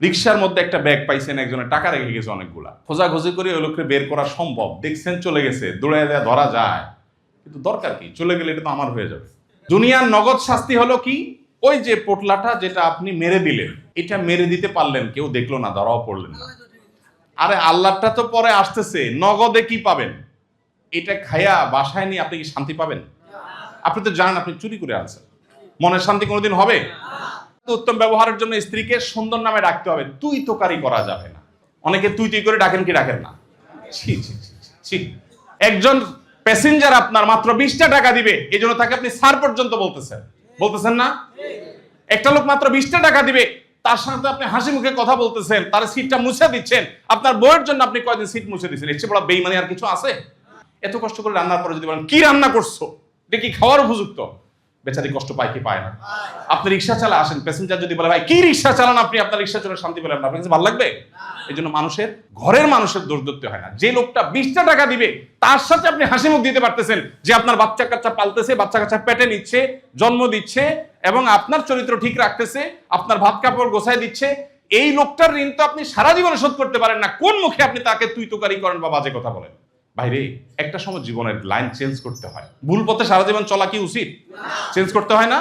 রিক্সার মধ্যে একটা ব্যাগ পাইছেন, একজনের টাকা রেখে গেছে অনেকগুলা, খোঁজাখুঁজি করে ওই লোককে বের করা সম্ভব, দেখছেন চলে গেছে, দৌড়ে যায় ধরা যায়, কিন্তু দরকার কি, চলে গেলে এটা তো আমার হয়ে যাবে। দুনিয়ার নগদ শাস্তি হলো কি, ওই যে পোটলাটা যেটা আপনি মেরে দিলেন, এটা মেরে দিতে পারলেন, কেউ দেখলো না, ধরাও পড়লেন না। আরে আল্লাহটা তো পরে আসতেছে, নগদে কি পাবেন? এটা খায়া বাসায় নিয়ে আপনি কি শান্তি পাবেন? আপনি তো জানেন আপনি চুরি করে আনছেন, মনের শান্তি কোনোদিন হবে? উত্তম ব্যবহারের জন্য স্ত্রীকে সুন্দর নামে ডাকতে হবে, তুই তোকারি করা যাবে না। অনেকে তুই তুই করে ডাকেন কি ডাকেন না? ছি ছি ছি ছি। একজন প্যাসেঞ্জার আপনার মাত্র 20টা টাকা দিবে, এই জন্য তাকে আপনি স্যার পর্যন্ত বলতেছেন না? একটা লোক মাত্র 20টা টাকা দিবে, তার সাথে আপনি হাসি মুখে কথা বলতেছেন, তার সিটটা মুছে দিচ্ছেন, আপনার বউয়ের জন্য আপনি কয়দিন সিট মুছে দিচ্ছেন, এর চেয়ে বড় বেইমানি আর কিছু আছে? এত কষ্ট করে রান্নার পরে যদি বলেন কি রান্না করছো, এটা কি খাওয়ার উপযুক্ত? বেচারি কষ্ট পায় কি পায় না? আপনি রিক্সা চালা আসেন, প্যাসেঞ্জার যদি বলে ভাই কি রিক্সা চালান আপনি, আপনার রিক্সা চলে শান্তি পেলেন না, আপনার কাছে ভালো লাগবে? এই জন্য ঘরের মানুষের দোষ ধরতে হয় না। যে লোকটা 20টা টাকা দিবে তার সাথে আপনি হাসি মুখ দিতে পারতেছেন, যে আপনার বাচ্চা কাচ্চা পালতেছে, বাচ্চা কাচ্চা পেটে নিচ্ছে, জন্ম দিচ্ছে এবং আপনার চরিত্র ঠিক রাখতেছে, আপনার ভাত কাপড় গোছায় দিচ্ছে, এই লোকটার ঋণ তো আপনি সারা জীবনে শোধ করতে পারেন না, কোন মুখে আপনি তাকে তুই তোকারি করেন বা বাজে কথা বলেন? ভাইরে, একটা সময় জীবনের লাইন চেঞ্জ করতে হয়। ভুল পথে সারা জীবন চলা কি উচিত? চেঞ্জ করতে হয় না?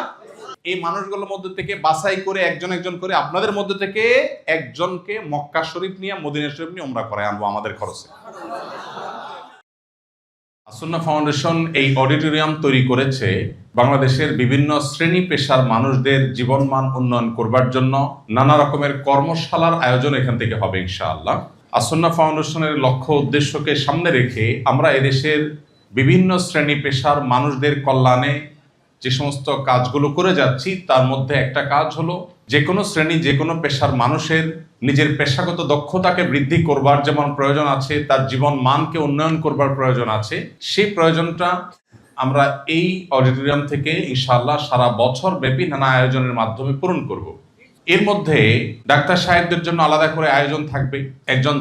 এই মানুষগুলোর মধ্যে থেকে বাছাই করে একজন একজন করে আপনাদের মধ্যে থেকে একজনকে মক্কা শরীফ নিয়ে, মদিনা শরীফ নিয়ে উমরা করায় আনবো আমাদের খরচে। আসুন্নাহ ফাউন্ডেশন এই অডিটোরিয়াম তৈরি করেছে বাংলাদেশের বিভিন্ন শ্রেণী পেশার মানুষদের জীবনমান উন্নয়ন করবার জন্য। নানা রকমের কর্মশালার আয়োজন এখান থেকে হবে ইনশাআল্লাহ। আসুন্নাহ ফাউন্ডেশনের লক্ষ্য উদ্দেশ্যকে সামনে রেখে আমরা এদেশের বিভিন্ন শ্রেণী পেশার মানুষদের কল্যাণে যে সমস্ত কাজগুলো করে যাচ্ছি, তার মধ্যে একটা কাজ হলো যে কোনো শ্রেণী, যে কোনো পেশার মানুষের নিজের পেশাগত দক্ষতাকে বৃদ্ধি করবার যেমন প্রয়োজন আছে, তার জীবন মানকে উন্নয়ন করবার প্রয়োজন আছে, সেই প্রয়োজনটা আমরা এই অডিটোরিয়াম থেকে ইনশাআল্লাহ সারা বছর ব্যাপী নানা আয়োজনের মাধ্যমে পূরণ করব। এর মধ্যে ডাক্তার সাহেবদের জন্য আলাদা করে আয়োজন থাকবে। একজন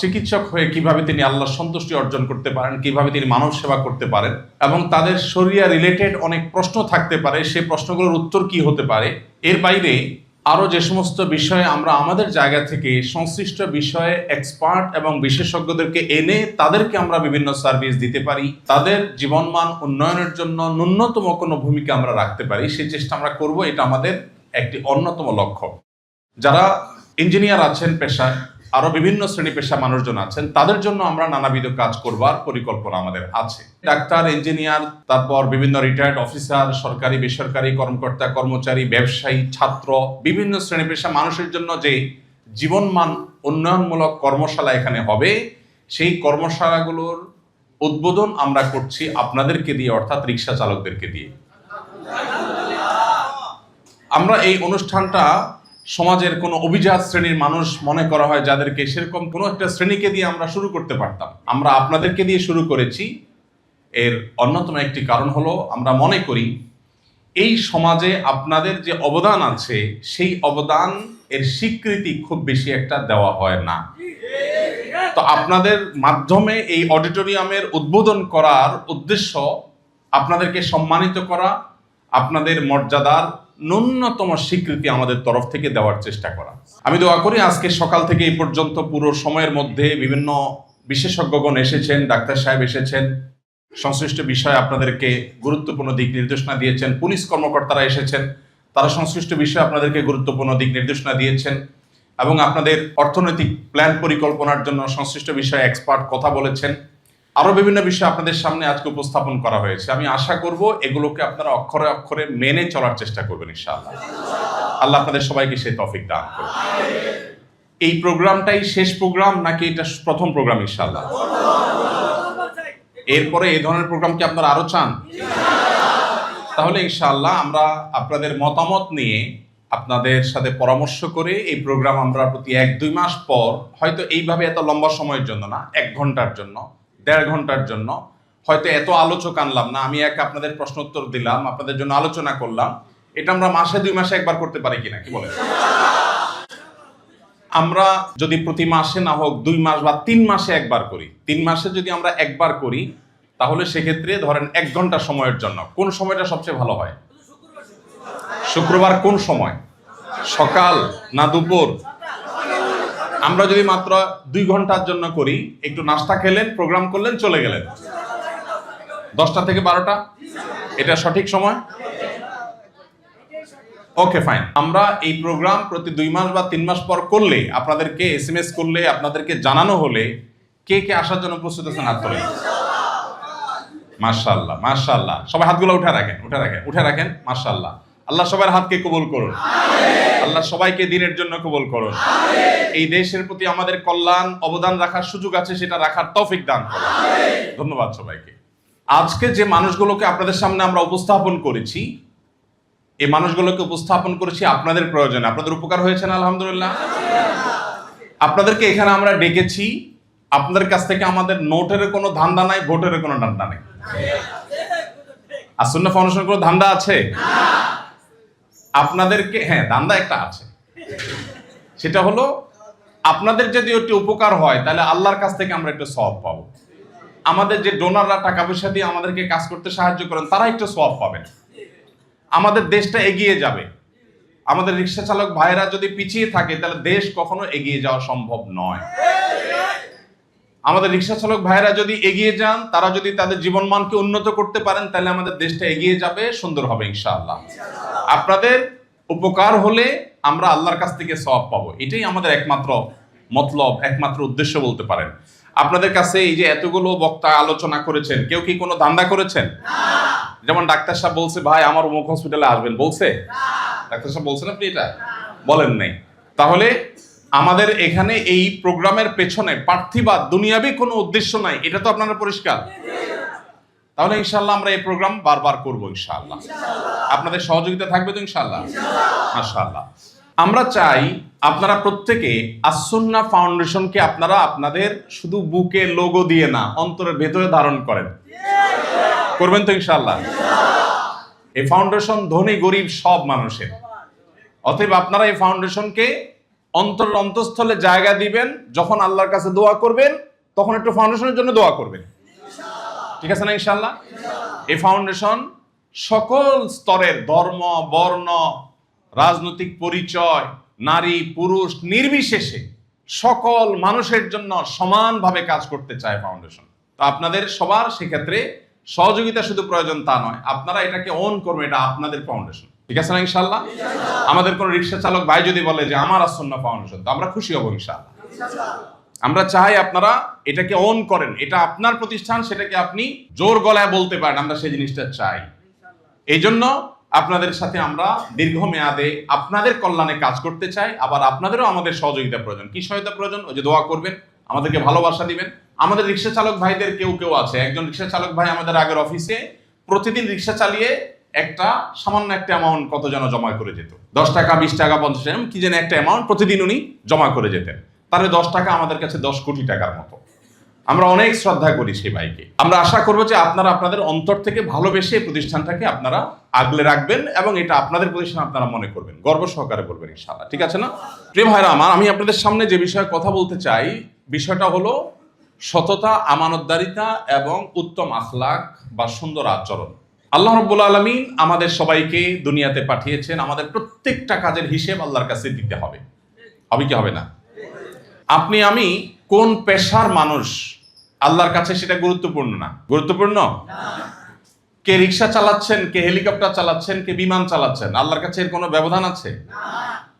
চিকিৎসক হয়ে কিভাবে তিনি আল্লাহর সন্তুষ্টি অর্জন করতে পারেন, কিভাবে তিনি মানব সেবা করতে পারেন, এবং তাদের শরিয়া রিলেটেড অনেক প্রশ্ন থাকতে পারে, সেই প্রশ্নগুলোর উত্তর কি হতে পারে। এর বাইরে আরো যে সমস্ত বিষয়ে আমরা আমাদের জায়গা থেকে সংশ্লিষ্ট বিষয়ে এক্সপার্ট এবং বিশেষজ্ঞদেরকে এনে তাদেরকে আমরা বিভিন্ন সার্ভিস দিতে পারি, তাদের জীবনমান উন্নয়নের জন্য ন্যূনতম কোনো ভূমিকা আমরা রাখতে পারি, সেই চেষ্টা আমরা করব। এটা আমাদের একটি অন্যতম লক্ষ্য। যারা ইঞ্জিনিয়ার আছেন পেশায়, আরো বিভিন্ন শ্রেণী পেশা মানুষজন আছেন, তাদের জন্য আমরা নানাবিধ কাজ করবার পরিকল্পনা আমাদের আছে। ডাক্তার, ইঞ্জিনিয়ার, তারপর বিভিন্ন রিটায়ার্ড অফিসার, সরকারি বেসরকারি কর্মকর্তা কর্মচারী, ব্যবসায়ী, ছাত্র, বিভিন্ন শ্রেণী পেশা মানুষের জন্য যে জীবনমান উন্নয়নমূলক কর্মশালা এখানে হবে, সেই কর্মশালাগুলোর উদ্বোধন আমরা করছি আপনাদেরকে দিয়ে, অর্থাৎ রিক্সা চালকদেরকে দিয়ে। আমরা এই অনুষ্ঠানটা সমাজের কোনো অভিজাত শ্রেণীর মানুষ মনে করা হয় যাদেরকে, সেরকম কোনো একটা শ্রেণীকে দিয়ে আমরা শুরু করতে পারতাম, আমরা আপনাদেরকে দিয়ে শুরু করেছি। এর অন্যতম একটি কারণ হলো আমরা মনে করি এই সমাজে আপনাদের যে অবদান আছে, সেই অবদান এর স্বীকৃতি খুব বেশি একটা দেওয়া হয় না। তো আপনাদের মাধ্যমে এই অডিটোরিয়ামের উদ্বোধন করার উদ্দেশ্য আপনাদেরকে সম্মানিত করা, আপনাদের মর্যাদার ন্যূনতম স্বীকৃতি আমাদের তরফ থেকে দেওয়ার চেষ্টা করা। আমি দোয়া করি আজকে সকাল থেকে এই পর্যন্ত পুরো সময়ের মধ্যে বিভিন্ন বিশেষজ্ঞগণ এসেছেন, ডাক্তার সাহেব এসেছেন, সংশ্লিষ্ট বিষয়ে আপনাদেরকে গুরুত্বপূর্ণ দিক নির্দেশনা দিয়েছেন, পুলিশ কর্মকর্তারা এসেছেন, তারা সংশ্লিষ্ট বিষয়ে আপনাদেরকে গুরুত্বপূর্ণ দিক নির্দেশনা দিয়েছেন, এবং আপনাদের অর্থনৈতিক প্ল্যান পরিকল্পনার জন্য সংশ্লিষ্ট বিষয়ে এক্সপার্ট কথা বলেছেন। আরো বিভিন্ন বিষয় আপনাদের সামনে আজকে উপস্থাপন করা হয়েছে। আমি আশা করব এগুলোকে আপনারা অক্ষরে অক্ষরে মেনে চলার চেষ্টা করবেন ইনশাআল্লাহ। আল্লাহ আপনাদের সবাইকে সেই তৌফিক দান করুন। এই প্রোগ্রামটাই শেষ প্রোগ্রাম নাকি এটা প্রথম প্রোগ্রাম ইনশাআল্লাহ? এরপরে এই ধরনের প্রোগ্রাম কি আপনারা আরো চান? তাহলে ইনশাআল্লাহ আমরা আপনাদের মতামত নিয়ে, আপনাদের সাথে পরামর্শ করে এই প্রোগ্রাম আমরা প্রতি 1-2 মাস পর, হয়তো এইভাবে এত লম্বা সময়ের জন্য না, 1 ঘন্টার জন্য, 1.5 ঘন্টার জন্য, হয়তো এত আলোচক আনলাম না, আমি আপনাদের প্রশ্ন উত্তর দিলাম, আপনাদের জন্য আলোচনা করলাম, এটা আমরা মাসে 2 মাসে একবার করতে পারি কিনা, কি বলেন? আমরা যদি প্রতি মাসে না হোক 2 মাস বা 3 মাসে একবার করি, 3 মাসে যদি আমরা একবার করি, তাহলে সেক্ষেত্রে ধরেন 1 ঘন্টা সময়ের জন্য, কোন সময়টা সবচেয়ে ভালো হয়? শুক্রবার। কোন সময়? সকাল না দুপুর? আমরা যদি মাত্র 2 ঘন্টার জন্য করি, একটু নাস্তা খেলেন, প্রোগ্রাম করলেন, চলে গেলেন, 10টা থেকে 12টা, এটা সঠিক সময়? ওকে, ফাইন। আমরা এই প্রোগ্রাম প্রতি 2 মাস বা 3 মাস পর করলে, আপনাদেরকে SMS করলে, আপনাদেরকে জানানো হলে কে কে আসার জন্য প্রস্তুত আছেন? হাত তোলেন। মাশাআল্লাহ, মাশাআল্লাহ। সবাই হাতগুলো উঠে রাখেন। মাশাআল্লাহ। আল্লাহ সবার হাতকে কবুল করুন। আল্লাহ সবাইকে দ্বীনের জন্য কবুল করুন। এই দেশের প্রতি আমাদের কল্যাণ অবদান রাখার সুযোগ আছে, সেটা রাখার তৌফিক দান করুন। ধন্যবাদ সবাইকে। আজকে যে মানুষগুলোকে আপনাদের সামনে আমরা উপস্থাপন করেছি, এই মানুষগুলোকে উপস্থাপন করেছি আপনাদের প্রয়োজনে। আপনাদের উপকার হয়েছে না? আলহামদুলিল্লাহ। আপনাদেরকে এখানে আমরা ডেকেছি, আপনাদের কাছ থেকে আমাদের নোটের কোনো ধান্দা নাই, ভোটের কোনো ধান্দা নেই। আসুন্নাহ ফাউন্ডেশন কোনো ধান্দা আছে? আপনাদেরকে, হ্যাঁ, ধান্দা একটা আছে। সেটা হলো, আপনাদের যদি একটু উপকার হয় তাহলে আল্লাহর কাছ থেকে আমরা একটু সওয়াব পাবো। আমাদের যে ডোনাররা টাকা পয়সা দিয়ে আমাদেরকে কাজ করতে সাহায্য করেন, তারা একটু সওয়াব পাবেন। আমাদের দেশটা এগিয়ে যাবে। আমাদের রিক্সা চালক ভাইরা যদি পিছিয়ে থাকে তাহলে দেশ কখনো এগিয়ে যাওয়া সম্ভব নয়। আমাদের রিক্সা চালক ভাইরা যদি এগিয়ে যান, তারা যদি তাদের জীবনমানকে উন্নত করতে পারেন, তাহলে আমাদের দেশটা এগিয়ে যাবে, সুন্দর হবে ইনশাআল্লাহ। আপনাদের উপকার হলে আমরা আল্লাহর কাছ থেকে সওয়াব পাবো, এটাই আমাদের একমাত্র মতলব, একমাত্র উদ্দেশ্য বলতে পারেন। আপনাদের কাছে এই যে এতগুলো বক্তা আলোচনা করেছেন, কেউ কি কোনো ধান্দা করেছেন? যেমন ডাক্তার সাহেব বলছে, ভাই আমার অমুক হসপিটালে আসবেন, বলছে? ডাক্তার সাহেব বলছেন? আপনি এটা বলেন নাই। তাহলে আমাদের এখানে এই প্রোগ্রামের পেছনে পার্থিবাদ দুনিয়াবি কোনো উদ্দেশ্য নাই, এটা তো আপনারা পরিষ্কার। তাহলে ইনশাআল্লাহ আমরা এই প্রোগ্রাম বারবার করবো ইনশাআল্লাহ। আপনাদের সহযোগিতা থাকবে তো ইনশাআল্লাহ? মাশাআল্লাহ। আমরা চাই আপনারা প্রত্যেকে আস-সুন্নাহ ফাউন্ডেশনকে আপনারা আপনাদের শুধু বুকে লোগো দিয়ে না, অন্তরের ভেতরে ধারণ করেন। করবেন তো ইনশাআল্লাহ? এই ফাউন্ডেশন ধনী গরিব সব মানুষের। অতএব আপনারা এই ফাউন্ডেশনকে অন্তঃস্থলে জায়গা দিবেন। যখন আল্লাহর কাছে দোয়া করবেন, তখন একটু ফাউন্ডেশনের জন্য দোয়া করবেন। ঠিক আছে না ইনশাআল্লাহ? এই ফাউন্ডেশন সকল স্তরের ধর্ম, বর্ণ, রাজনৈতিক পরিচয়, নারী পুরুষ নির্বিশেষে সকল মানুষের জন্য সমানভাবে কাজ করতে চায় ফাউন্ডেশন। তো আপনাদের সবার সেক্ষেত্রে সহযোগিতা শুধু প্রয়োজন তা নয়, আপনারা এটাকে অন করবেন, এটা আপনাদের ফাউন্ডেশন। ঠিক আছে না ইনশাআল্লাহ? আমাদের কোন রিক্সা চালক ভাই যদি বলে যে আমার আস-সুন্নাহ ফাউন্ডেশন, তো আমরা খুশি হব ইনশাআল্লাহ। আমরা চাই আপনারা এটাকে অন করেন, এটা আপনার প্রতিষ্ঠান, সেটাকে আপনি জোর গলায় বলতে পারেন, আমরা সেই জিনিসটা চাই। এই জন্য আপনাদের সাথে আমরা দীর্ঘমেয়াদে আপনাদের কল্যাণে কাজ করতে চাই। আবার আপনাদেরও আমাদের সহযোগিতা প্রয়োজন। কি সহায়তা প্রয়োজন? ওই যে দোয়া করবেন, আমাদেরকে ভালোবাসা দিবেন। আমাদের রিক্সা চালক ভাইদের কেউ কেউ আছে, একজন রিক্সা চালক ভাই আমাদের আগের অফিসে প্রতিদিন রিক্সা চালিয়ে সামান্য একটা অ্যামাউন্ট কত যেন জমা করে যেত, 10 টাকা 20 টাকা 50 টাকা কি যেন একটা অ্যামাউন্ট প্রতিদিন উনি জমা করে যেতেন। তাহলে 10 টাকা আমাদের কাছে 10 কোটি টাকার মতো। আমরা অনেক শ্রদ্ধা করি সেই ভাইকে। আমরা আশা করবো যে আপনারা আপনাদের অন্তর থেকে ভালোবেসে এই প্রতিষ্ঠানটাকে আপনারা আগলে রাখবেন এবং এটা আপনাদের প্রতিষ্ঠান আপনারা মনে করবেন, গর্ব সহকারে বলবেন ইনশাআল্লাহ। ঠিক আছে না? প্রিয় ভাইরা আমার, আমি আপনাদের সামনে যে বিষয়ে কথা বলতে চাই, বিষয়টা হলো সততা, আমানতদারিতা এবং উত্তম আখলাক বা সুন্দর আচরণ। আল্লাহ রাব্বুল আলামিন আমাদের সবাইকে দুনিয়াতে পাঠিয়েছেন, আমাদের প্রত্যেকটা কাজের হিসেব আল্লাহর কাছে দিতে হবে। হবে কি হবে না? আপনি আমি কোন পেশার মানুষ আল্লাহর কাছে সেটা গুরুত্বপূর্ণ না? গুরুত্বপূর্ণ? কে রিক্সা চালাচ্ছেন, কে হেলিকপ্টার চালাচ্ছেন, কে বিমান চালাচ্ছেন, আল্লাহর কাছে এর কোনো ব্যবধান আছে?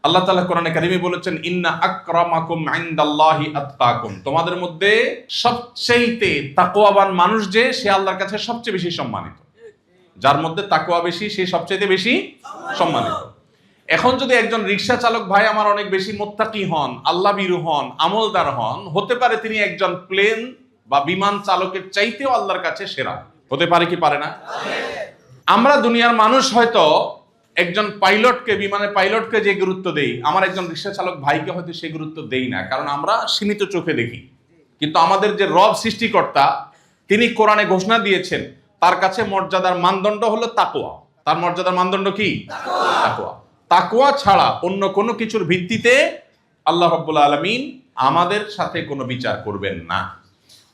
আল্লাহ তাআলা কোরআনে কারিমে বলেছেন, ইন্না আকরামাকুম ইনদাল্লাহি আতকাকুম, তোমাদের মধ্যে সবচেয়ে তাকওয়াবান মানুষ যে, সে আল্লাহর কাছে সবচেয়ে বেশি সম্মানিত। যার মধ্যে তাকওয়া বেশি, সে সবচেয়ে বেশি সম্মানিত। এখন যদি একজন রিক্সা চালক ভাই আমার অনেক বেশি মুত্তাকি হন, আল্লাহ ভীরু হন, আমলদার হন, হতে পারে তিনি একজন প্লেন বা বিমান চালকের চাইতেও আল্লাহর কাছে সেরা। হতে পারে কি পারে না? আমরা দুনিয়ার মানুষ হয়তো একজন পাইলটকে, বিমানের পাইলটকে যে গুরুত্ব দেই, আমার একজন রিক্সা চালক ভাইকে হয়তো সেই গুরুত্ব দেই না, কারণ আমরা সীমিত চোখে দেখি। কিন্তু আমাদের যে রব সৃষ্টিকর্তা, তিনি কোরআনে ঘোষণা দিয়েছেন, তার কাছে মর্যাদার মানদণ্ড হলো তাকওয়া। তার মর্যাদার মানদণ্ড কি? তাকওয়া। তাকওয়া ছাড়া অন্য কোনো কিছুর ভিত্তিতে আল্লাহ রাব্বুল আলামিন আমাদের সাথে কোনো বিচার করবেন না।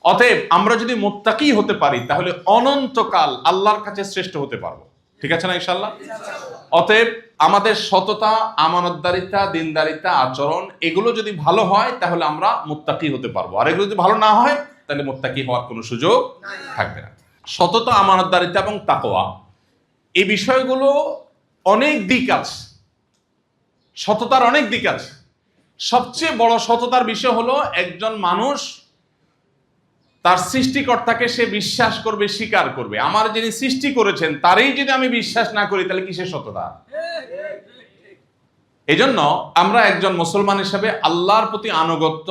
অতএব আমরা যদি মুত্তাকি হতে পারি, তাহলে অনন্তকাল আল্লাহর কাছে শ্রেষ্ঠ হতে পারবো। ঠিক আছে না ইনশাআল্লাহ? অতএব আমাদের সততা, আমানতদারিতা, দিনদারিতা, আচরণ এগুলো যদি ভালো হয় তাহলে আমরা মুত্তাকি হতে পারবো, আর এগুলো যদি ভালো না হয় তাহলে মুত্তাকি হওয়ার কোনো সুযোগ থাকবে না। সততা, আমানতদারিতা এবং তাকওয়া এই বিষয়গুলো অনেক দিক আছে, সততার অনেক দিক আছে। সবচেয়ে বড় সততার বিষয় হলো একজন মানুষ তার সৃষ্টিকর্তাকে সে বিশ্বাস করবে, স্বীকার করবে। আমার যিনি সৃষ্টি করেছেন তারই যদি আমি বিশ্বাস না করি তাহলে কিসের সততা? এই জন্য আমরা একজন মুসলমান হিসেবে আল্লাহর প্রতি আনুগত্য,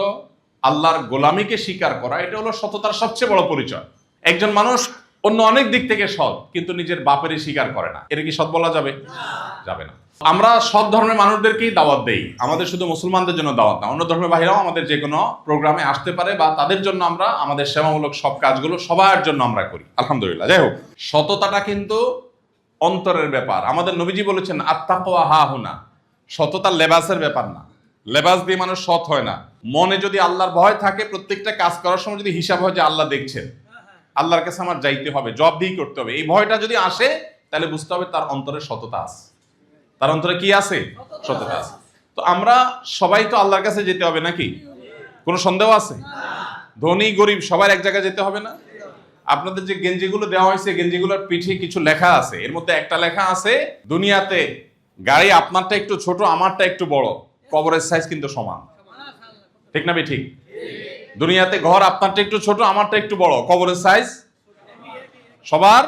আল্লাহর গোলামিকে স্বীকার করা, এটা হলো সততার সবচেয়ে বড় পরিচয়। একজন মানুষ অন্য অনেক দিক থেকে সৎ কিন্তু নিজের বাপেরই স্বীকার করে না, এটা কি সৎ বলা যাবে? যাবে না। আমরা সব ধর্মের মানুষদেরকেই দাওয়াত দেই, আমাদের শুধু মুসলমানদের জন্য দাওয়াত না, অন্য ধর্মের বাহিরাও আমাদের যে কোনো প্রোগ্রামে আসতে পারে, বা তাদের জন্য আমরা আমাদের সেবামূলক সব কাজগুলো সবার জন্য আমরা করি, আলহামদুলিল্লাহ। যাই হোক, সততাটা কিন্তু অন্তরের ব্যাপার। আমাদের নবীজি বলেছেন আত্তাকওয়া হাহুনা, সততা লেবাসের ব্যাপার না, লেবাস দিয়ে মানুষ সৎ হয় না। মনে যদি আল্লাহর ভয় থাকে, প্রত্যেকটা কাজ করার সময় যদি হিসাব হয় যে আল্লাহ দেখছেন, আল্লাহর কাছে আমার যাইতে হবে, জবাবদিহি করতে হবে, এই ভয়টা যদি আসে তাহলে বুঝতে হবে তার অন্তরে সততা আছে, তার অন্তরে কি আছে? সততা আছে। তো আমরা সবাই তো আল্লাহর কাছে যেতে হবে নাকি? কোনো সন্দেহ আছে? ধনী গরিব সবার এক জায়গায় যেতে হবে না? আপনাদের যে গেঞ্জিগুলো দেওয়া হয়েছে, গেঞ্জিগুলোর পিঠে কিছু লেখা আছে, এর মধ্যে একটা লেখা আছে, দুনিয়াতে গাড়ি আপনারটা একটু ছোট, আমারটা একটু বড়, কবরের সাইজ কিন্তু সমান। ঠিক না? ঠিক। দুনিয়াতে ঘর আপনারটা একটু ছোট, আমারটা একটু বড়, কবরের সাইজ সবার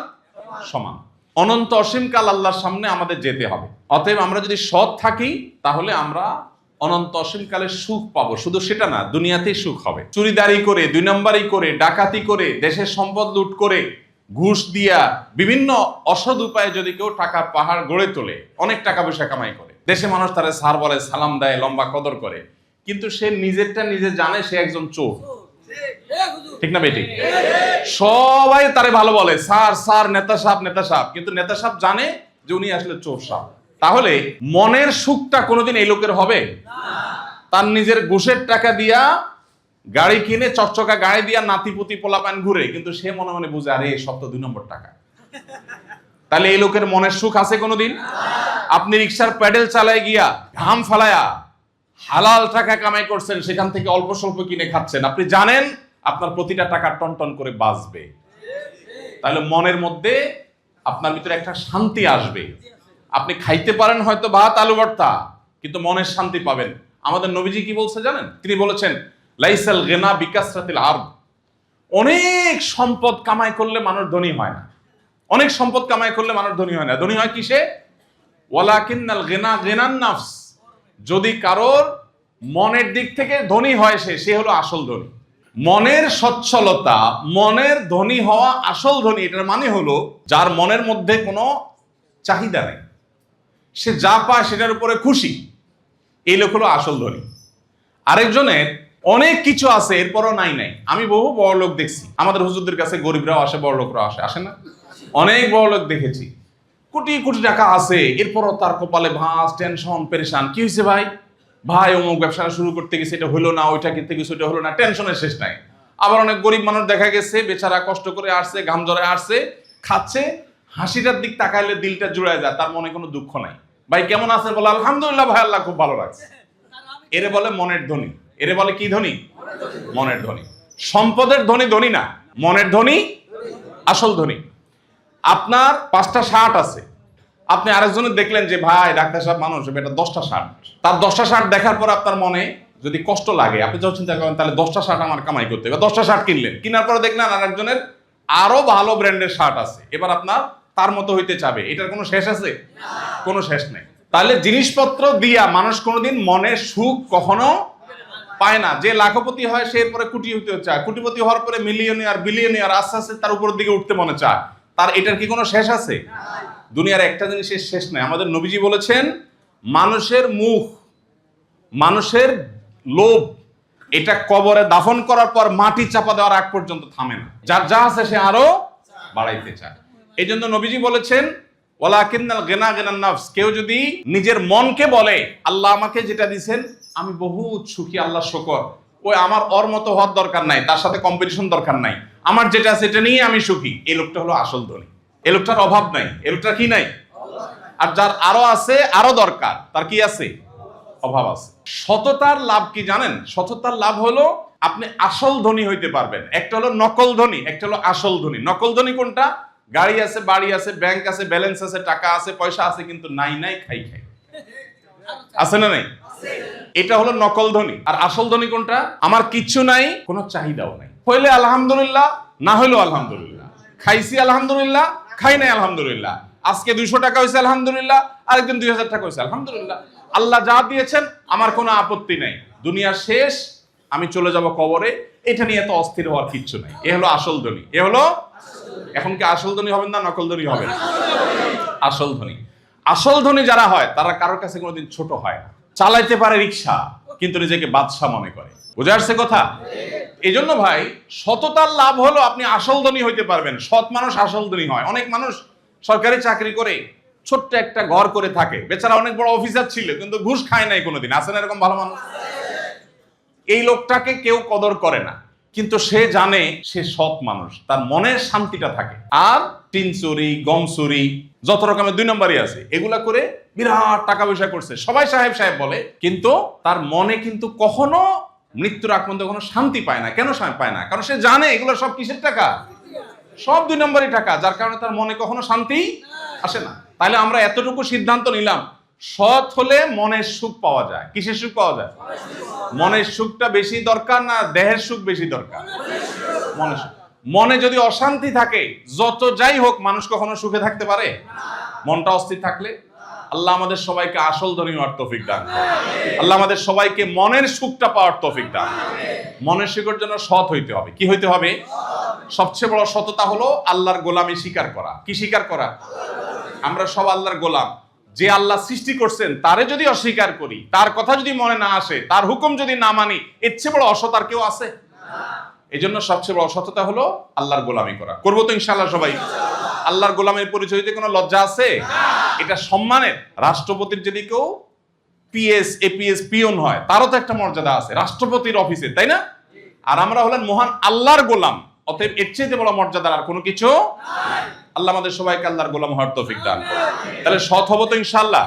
সমান। অনন্ত অসীমকাল আল্লাহর সামনে আমাদের যেতে হবে। অতএব আমরা যদি সৎ থাকি তাহলে আমরা অনন্ত অসীমকালের সুখ পাবো। শুধু সেটা না, দুনিয়াতেই সুখ হবে। চুরিদারি করে, দুই নম্বরই করে, ডাকাতি করে, দেশের সম্পদ লুট করে, ঘুষ দিয়া, বিভিন্ন অসৎ উপায়ে যদি কেউ টাকার পাহাড় গড়ে তোলে, অনেক টাকা পয়সা কামাই করে, দেশে মানুষ তারা স্যার বলে, সালাম দেয়, লম্বা কদর করে, কিন্তু সে নিজেরটা নিজে জানে সে একজন চোর। ঠিক না বেটি? সবাই তারে ভালো বলে, স্যার স্যার, নেতা সাহেব নেতা সাহেব, কিন্তু নেতা সাহেব জানে যে উনি আসলে চোর সাহেব। তাহলে মনের সুখটা কোনোদিন এই লোকের হবে? তার নিজের ঘুষের টাকা দিয়া গাড়ি কিনে, চকচকা গাড়ি দিয়া নাতিপুতি পোলাপান ঘুরে, কিন্তু সে মনে মনে বুঝে আরে সব তো 2 নম্বর টাকা। তাহলে এই লোকের মনের সুখ আছে কোনোদিন? আপনি রিক্সার প্যাডেল চালায় গিয়া ঘাম ফালায়া হালাল টাকা কামাই করছেন, সেখান থেকে অল্প স্বল্প কিনে খাচ্ছেন, আপনি জানেন আপনার প্রতিটা টাকা টন টন করে বাঁচবে। তাহলে মনের মধ্যে আপনার ভিতরে একটা শান্তি আসবে। আপনি খাইতে পারেন হয়তো ভাত আলু ভর্তা, কিন্তু মনের শান্তি পাবেন। আমাদের নবীজি কি বলছে জানেন? তিনি বলেছেন লাইসাল গিনা বিকাসরাতিল আরদ, অনেক সম্পদ কামাই করলে মানুষ ধনী হয় না। অনেক সম্পদ কামাই করলে মানুষ ধনী হয় না। ধনী হয় কিসে? ওয়ালাকিন্নাল গিনা গিনান নাফস, যদি কারোর মনের দিক থেকে ধনী হয় সে হলো আসল ধনী। মনের সচ্ছলতা, মনের ধনী হওয়া আসল ধনী, এটার মানে হলো যার মনের মধ্যে কোনো চাহিদা নেই, সে যা পায় সেটার উপরে খুশি, এই লোক হলো আসল ধনী। আরেকজনের অনেক কিছু আছে এরপরও নাই নাই। আমি বহু বড় লোক দেখছি, আমাদের হুজুরদের কাছে গরিবরাও আসে, বড় লোকরাও আসে না? অনেক বড় লোক দেখেছি, কোটি কোটি টাকা আছে, এরপরও তার কপালে ভাঁজ, টেনশন, পেরেশান। কি হয়েছে ভাই? ভাই অমুক ব্যবসাটা শুরু করতে গেছে, এটা হলো না, ওইটা কিনতে গেছে, ওইটা হলো না, টেনশনের শেষ নাই। আবার অনেক গরিব মানুষ দেখা গেছে, বেচারা কষ্ট করে আসছে, ঘাম ঝরে আসছে, খাচ্ছে, হাসিটার দিক তাকাইলে দিলটা জুড়ায় যায়, তার মনে কোনো দুঃখ নাই। ভাই কেমন আছেন? বলে আলহামদুলিল্লাহ ভাই, আল্লাহ খুব ভালো লাগছে। এরে বলে মনের ধনী। এরে বলে কি ধনী? মনের ধনী। সম্পদের ধনী ধনী না, মনের ধনী আসল ধনী। আপনার 5টা শার্ট আছে, আপনি আরেকজনের দেখলেন যে ভাই ডাক্তার সাহেব মানুষ, এটা 10টা শার্ট, তার 10টা শার্ট দেখার পর আপনার মনে যদি কষ্ট লাগে, আপনি যখন চিন্তা করেন তাহলে 10টা শার্ট আমার কামাই করতে হবে, 10টা শার্ট কিনলেন, কেনার পরে দেখলেন আরেকজনের আরো ভালো ব্র্যান্ডের শার্ট আছে, এবার আপনার তার মতো হইতে চাবে। এটার কোনো শেষ আছে? কোনো শেষ নেই। তাহলে জিনিসপত্র দিয়া মানুষ কোনোদিন মনের সুখ কখনো পায় না। যে লাখপতি হয় সে এরপরে কোটি হইতে চায়, কোটিপতি হওয়ার পরে মিলিয়নিয়ার, বিলিয়নিয়ার, আস্তে আস্তে তার উপরের দিকে উঠতে মনে চায়। তার এটার কি কোনো শেষ আছে? দুনিয়ার একটা জিনিসের শেষ নাই। আমাদের নবীজি বলেছেন মানুষের মুখ, মানুষের লোভ, এটা কবরে দাফন করার পর মাটি চাপা দেওয়ার আগ পর্যন্ত থামে না। যার যা আছে সে আরো বাড়াইতে চায়। এই জন্য নবীজি বলেছেন ওয়ালাকিন্নাল গিনা গিনান নাফস, কেউ যদি নিজের মনকে বলে আল্লাহ আমাকে যেটা দিয়েছেন আমি বহুত সুখী, আল্লাহ শুকর, ওই আমার ওর মতো হওয়ার দরকার নাই, তার সাথে কম্পিটিশন দরকার নাই, আমার যেটা আছে এটা নিয়ে আমি সুখী, এই লোকটা হলো আসল ধনী। এই লোকটার অভাব নাই। এই লোকটার কি নাই? আর যার আরো আছে, আরো দরকার, তার কি আছে? অভাব আছে। সততার লাভ কি জানেন? সততার লাভ হলো আপনি আসল ধনী হইতে পারবেন। একটা হলো নকল ধনী, একটা হলো আসল ধনী। নকল ধনী কোনটা? গাড়ি আছে, বাড়ি আছে, ব্যাংক আছে, ব্যালেন্স আছে, টাকা আছে, পয়সা আছে, কিন্তু নাই নাই খাই খাই। আছে না নাই? এটা হলো নকল ধনী। আর আসল ধনী কোনটা? আমার কিচ্ছু নাই, কোনো চাহিদাও নাই, হইলে আলহামদুলিল্লাহ, না হইলেও আলহামদুলিল্লাহ, খাইছি আলহামদুলিল্লাহ, খাই নাই আলহামদুলিল্লাহ, আজকে 200 টাকা হয়েছে আলহামদুলিল্লাহ, আরেকদিন 2000 টাকা হয়েছে আলহামদুলিল্লাহ, আল্লাহ যা দিয়েছেন আমার কোনো আপত্তি নাই, দুনিয়া শেষ, আমি চলে যাব কবরে, এটা নিয়ে এত অস্থির হওয়ার কিচ্ছু নাই। এ হলো আসল ধনী। এ হলো, এখন কি আসল ধনী হবেন না নকল ধনী হবেন? আসল ধনী। আসল ধনী যারা হয় তারা কারোর কাছে কোনোদিন ছোট হয় না। চালাইতে পারে রিক্সা, কিন্তু নিজেকে বাদশা মনে করে। বুঝে আসছে কথা? এই জন্য ভাই, সততার লাভ হলো আপনি আসল ধনী হইতে পারবেন। সৎ মানুষ আসল ধনী হয়। অনেক মানুষ সরকারি চাকরি করে ছোট্ট একটা ঘর করে থাকে, বেচারা অনেক বড় অফিসার ছিল, কিন্তু ঘুষ খায় নাই কোনোদিন। আছে না এরকম ভালো মানুষ? এই লোকটাকে কেউ কদর করে না, কিন্তু সে জানে সে সৎ মানুষ, তার মনের শান্তিটা থাকে। আর টিন চুরি, গম চুরি, যত রকমের 2 নম্বরই আছে, এগুলা করে বিরাট টাকা পয়সা করছে, সবাই সাহেব সাহেব বলে, কিন্তু তার মনে কিন্তু কখনো মৃত্যুর আগ পর্যন্ত কোনো শান্তি পায় না। কেন পায় না? কারণ সে জানে এগুলো সব কিসের টাকা? সব 2 নম্বরই টাকা, যার কারণে তার মনে কখনো শান্তি আসে না। তাহলে আমরা এতটুকু সিদ্ধান্ত নিলাম, সৎ হলে মনের সুখ পাওয়া যায়। কিসের সুখ পাওয়া যায়? মনের সুখটা বেশি দরকার না দেহের সুখ বেশি দরকার? মনের সুখ। মনে যদি অশান্তি থাকে, যত যাই হোক, মানুষ কখনো সুখে থাকতে পারে? মনটা অস্থির থাকলে। আল্লাহ আমাদের সবাইকে আসল ধনী হওয়ার তৌফিক দান করুন। আল্লাহ আমাদের সবাইকে মনের সুখটা পাওয়ার তৌফিক দান করুন। মনের সুখের জন্য সৎ হইতে হবে। কি হইতে হবে? সবচেয়ে বড় সততা হলো আল্লাহর গোলামি স্বীকার করা। কি স্বীকার করা? আমরা সব আল্লাহর গোলাম। যে আল্লাহ সৃষ্টি করছেন তারে যদি অস্বীকার করি, তার কথা যদি মনে না আসে, তার হুকুম যদি না মানি, এর চেয়ে বড় অসৎ আর কেউ আছে? এই জন্য সবচেয়ে বড় সততা হলো আল্লাহর গোলামি করা। করবো তো ইনশাআল্লাহ সবাই? আল্লাহর গোলামের পরিচয় দিতে কোনো লজ্জা আছে? এটা সম্মানের। রাষ্ট্রপতির যদি কেউ পিএস, এপিএস, পিওন হয়, তারও তো একটা মর্যাদা আছে রাষ্ট্রপতির অফিসে, তাই না? আর আমরা হলেন মহান আল্লাহর গোলাম, অতএব এর চেয়ে বড় মর্যাদার আর কোনো কিছু নাই। আল্লাহ আমাদের সবাইকে আল্লাহর গোলাম হওয়ার তৌফিক দান করুন। তাহলে সৎ হবো তো ইনশাআল্লাহ?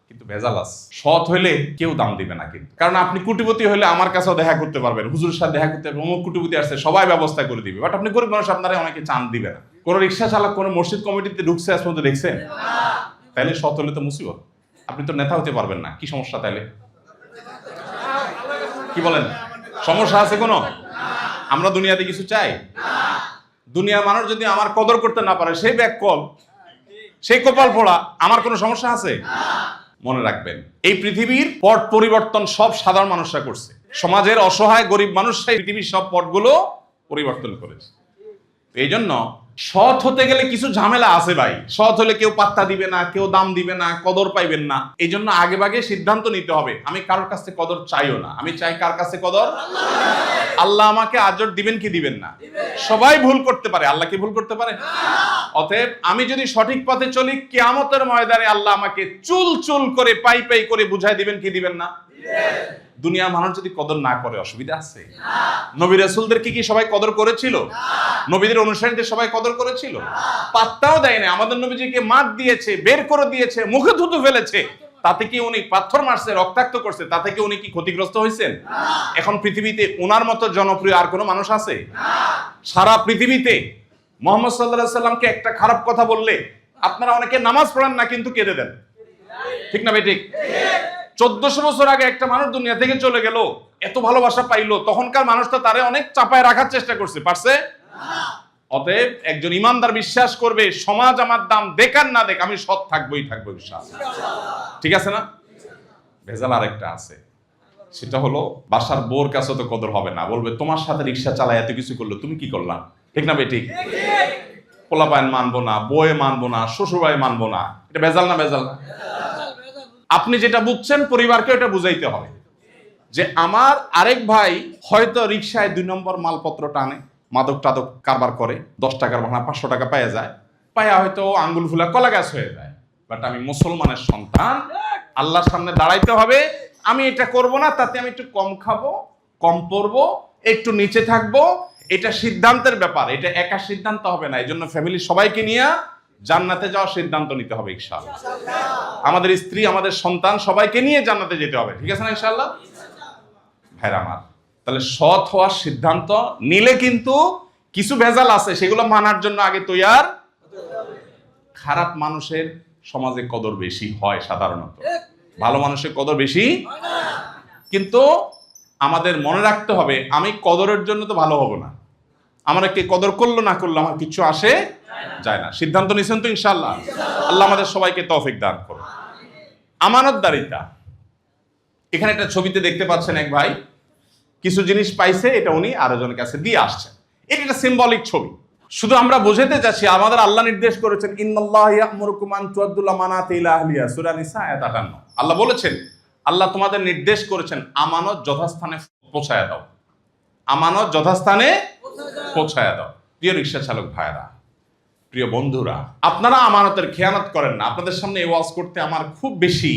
কিন্তু ভেজাল আছে। সৎ হইলে কেউ দাম দিবে না, কিন্তু কারণ আপনি কোটিপতি হলে আমার কাছেও দেখা করতে পারবেন, হুজুরের সাথে দেখা করতে পারবেন, অমুক কোটিপতি আসছে, সবাই ব্যবস্থা করে দিবে। বাট আপনি গরিব মানুষ, আপনারা অনেকে চান দিবে না। কোন রিক্সা চালক কোন মসজিদ কমিটিতে ঢুকছে আজ পর্যন্ত দেখছেন? তাইলে সৎ হলে তো মুসিবত। আপনি তো নেতা হতে পারবেন না। কি সমস্যা তাইলে? কি বলেন? সমস্যা আছে কোনো? আমরা দুনিয়াতে কিছু চাই? দুনিয়ার মানুষ যদি আমার কদর করতে না পারে, সেই ব্যাককল, সেই কপাল পোড়া, আমার কোনো সমস্যা আছে? মনে রাখবেন, এই পৃথিবীর পট পরিবর্তন সব সাধারণ মানুষরা করছে। সমাজের অসহায় গরিব মানুষরাই পৃথিবীর সব পটগুলো পরিবর্তন করেছে। এই জন্য সৎ হতে গেলে কিছু ঝামেলা আছে ভাই। সৎ হলে কেউ পাত্তা দিবে না, কেউ দাম দিবে না, কদর পাইবেন না। এই জন্য আগে ভাগে সিদ্ধান্ত নিতে হবে, আমি কারোর কাছে কদর চাইও না। আমি চাই কার কাছে কদর? আল্লাহ আমাকে আজর দিবেন কি দিবেন না? সবাই ভুল করতে পারে, আল্লাহ কি ভুল করতে পারে? অতএব আমি যদি সঠিক পথে চলি, কিয়ামতের ময়দানে আল্লাহ আমাকে চুল চুল করে, পাই পাই করে বুঝাই দিবেন কি দিবেন না? দুনিয়ার মানুষ যদি কদর না করে, অসুবিধা আছে? নবী রাসূলদেরকে কি সবাই কদর করেছিল? নবীদের অনুসারীদের সবাই কদর করেছিল? পাত্তাও দেয় না। আমাদের নবীজিকে মার দিয়েছে, বের করে দিয়েছে, মুখে থুতু ফেলেছে। তাতে কি উনি পাথর মারছে, রক্তাক্ত করছে, তাতে কি উনি কি ক্ষতিগ্রস্ত হয়েছেন? এখন পৃথিবীতে ওনার মতো জনপ্রিয় আর কোনো মানুষ আছে? সারা পৃথিবীতে মুহাম্মদ সাল্লাল্লাহু আলাইহি সাল্লামকে একটা খারাপ কথা বললে আপনারা অনেকে নামাজ পড়েন না, কিন্তু কেঁদে দেন। ঠিক না ভাই? ঠিক। 1400 বছর আগে একটা মানুষ দুনিয়া থেকে চলে গেল, এত ভালোবাসা পাইলো, তখনকার মানুষটা তারে অনেক চাপায় রাখার চেষ্টা করছে, পারছে না। অতএব একজন ইমানদার বিশ্বাস করবে, সমাজ আমার দাম দেখ আর না দেখ, আমি সৎ থাকবোই থাকবো ইনশাআল্লাহ। ঠিক আছে না? ভেজাল আরেকটা আছে, সেটা হলো বাসার বোর কাছে তো কদর হবে না। বলবে তোমার সাথে রিক্সা চালায় এত কিছু করলো, তুমি কি করলা? ঠিক না ভাই? ঠিক। পোলাপাইন মানবো না, বয়ে মানবো না, শ্বশুরবাই মানবো না। এটা ভেজাল না? ভেজাল না? আপনি যেটা বুঝছেন, পরিবারকে এটা বুঝাইতে হবে যে আমার আরেক ভাই হয়তো রিক্সায় 2 নম্বর মালপত্র টানে, মাদক টাদক কারবার করে, 10 টাকার ভাড়া 500 টাকা পাওয়া যায়, পায়া হয়তো আঙ্গুল ফুলা কলা গাছ হয়ে যায়। বাট আমি মুসলমানের সন্তান, আল্লাহর সামনে দাঁড়াইতে হবে। আমি এটা করব না, তাতে আমি একটু কম খাবো, কম পড়বো, একটু নিচে থাকবো। এটা সিদ্ধান্তের ব্যাপার, এটা একা সিদ্ধান্ত হবে না। এই জন্য ফ্যামিলির সবাইকে নিয়ে জান্নাতে যাওয়ার সিদ্ধান্ত নিতে হবে ইনশাআল্লাহ। আমাদের স্ত্রী, আমাদের সন্তান সবাইকে নিয়ে জান্নাতে যেতে হবে, ঠিক আছে না ইনশাআল্লাহ? ভাইরা আমার, তাহলে সৎ হওয়ার সিদ্ধান্ত নিলে কিন্তু কিছু ভেজাল আছে, সেগুলো মানার জন্য আগে তৈয়ার। খারাপ মানুষের সমাজে কদর বেশি হয় সাধারণত, ভালো মানুষের কদর বেশি। কিন্তু আমাদের মনে রাখতে হবে, আমি কদরের জন্য তো ভালো হব না, আমার কে কদর করলো না করলো আমার কিছু আসে যায় না। সিদ্ধান্ত নিছেন তো ইনশাআল্লাহ? আল্লাহ আমাদের সবাইকে তৌফিক দান করুন। আমানতদারিতা, এখানে একটা ছবিতে দেখতে পাচ্ছেন এক ভাই কিছু জিনিস পাইছে, এটা উনি আরেকজনের কাছে দিয়ে আসছেন। এটা একটা সিম্বলিক ছবি। শুধু আমরা বোঝাতে চাচ্ছি, আমাদের আল্লাহ নির্দেশ করেছেন ইন্নাল্লাহা ইয়া'মুরুকুম আন তুআদ্দুল আমানাতি ইলা আহলিহা, সূরা নিসা আয়াত 58। আল্লাহ বলেছেন, আল্লাহ তোমাদের নির্দেশ করেছেন আমানত যথাস্থানে পৌঁছায়া দাও, আমানত যথাস্থানে পৌঁছায়া দাও। প্রিয় রিকশা চালক ভাইরা, প্রিয় বন্ধুরা, আপনারা আমানতের খেয়ানত করেন না। আপনাদের সামনে এই ওয়াজ করতে আমার খুব বেশি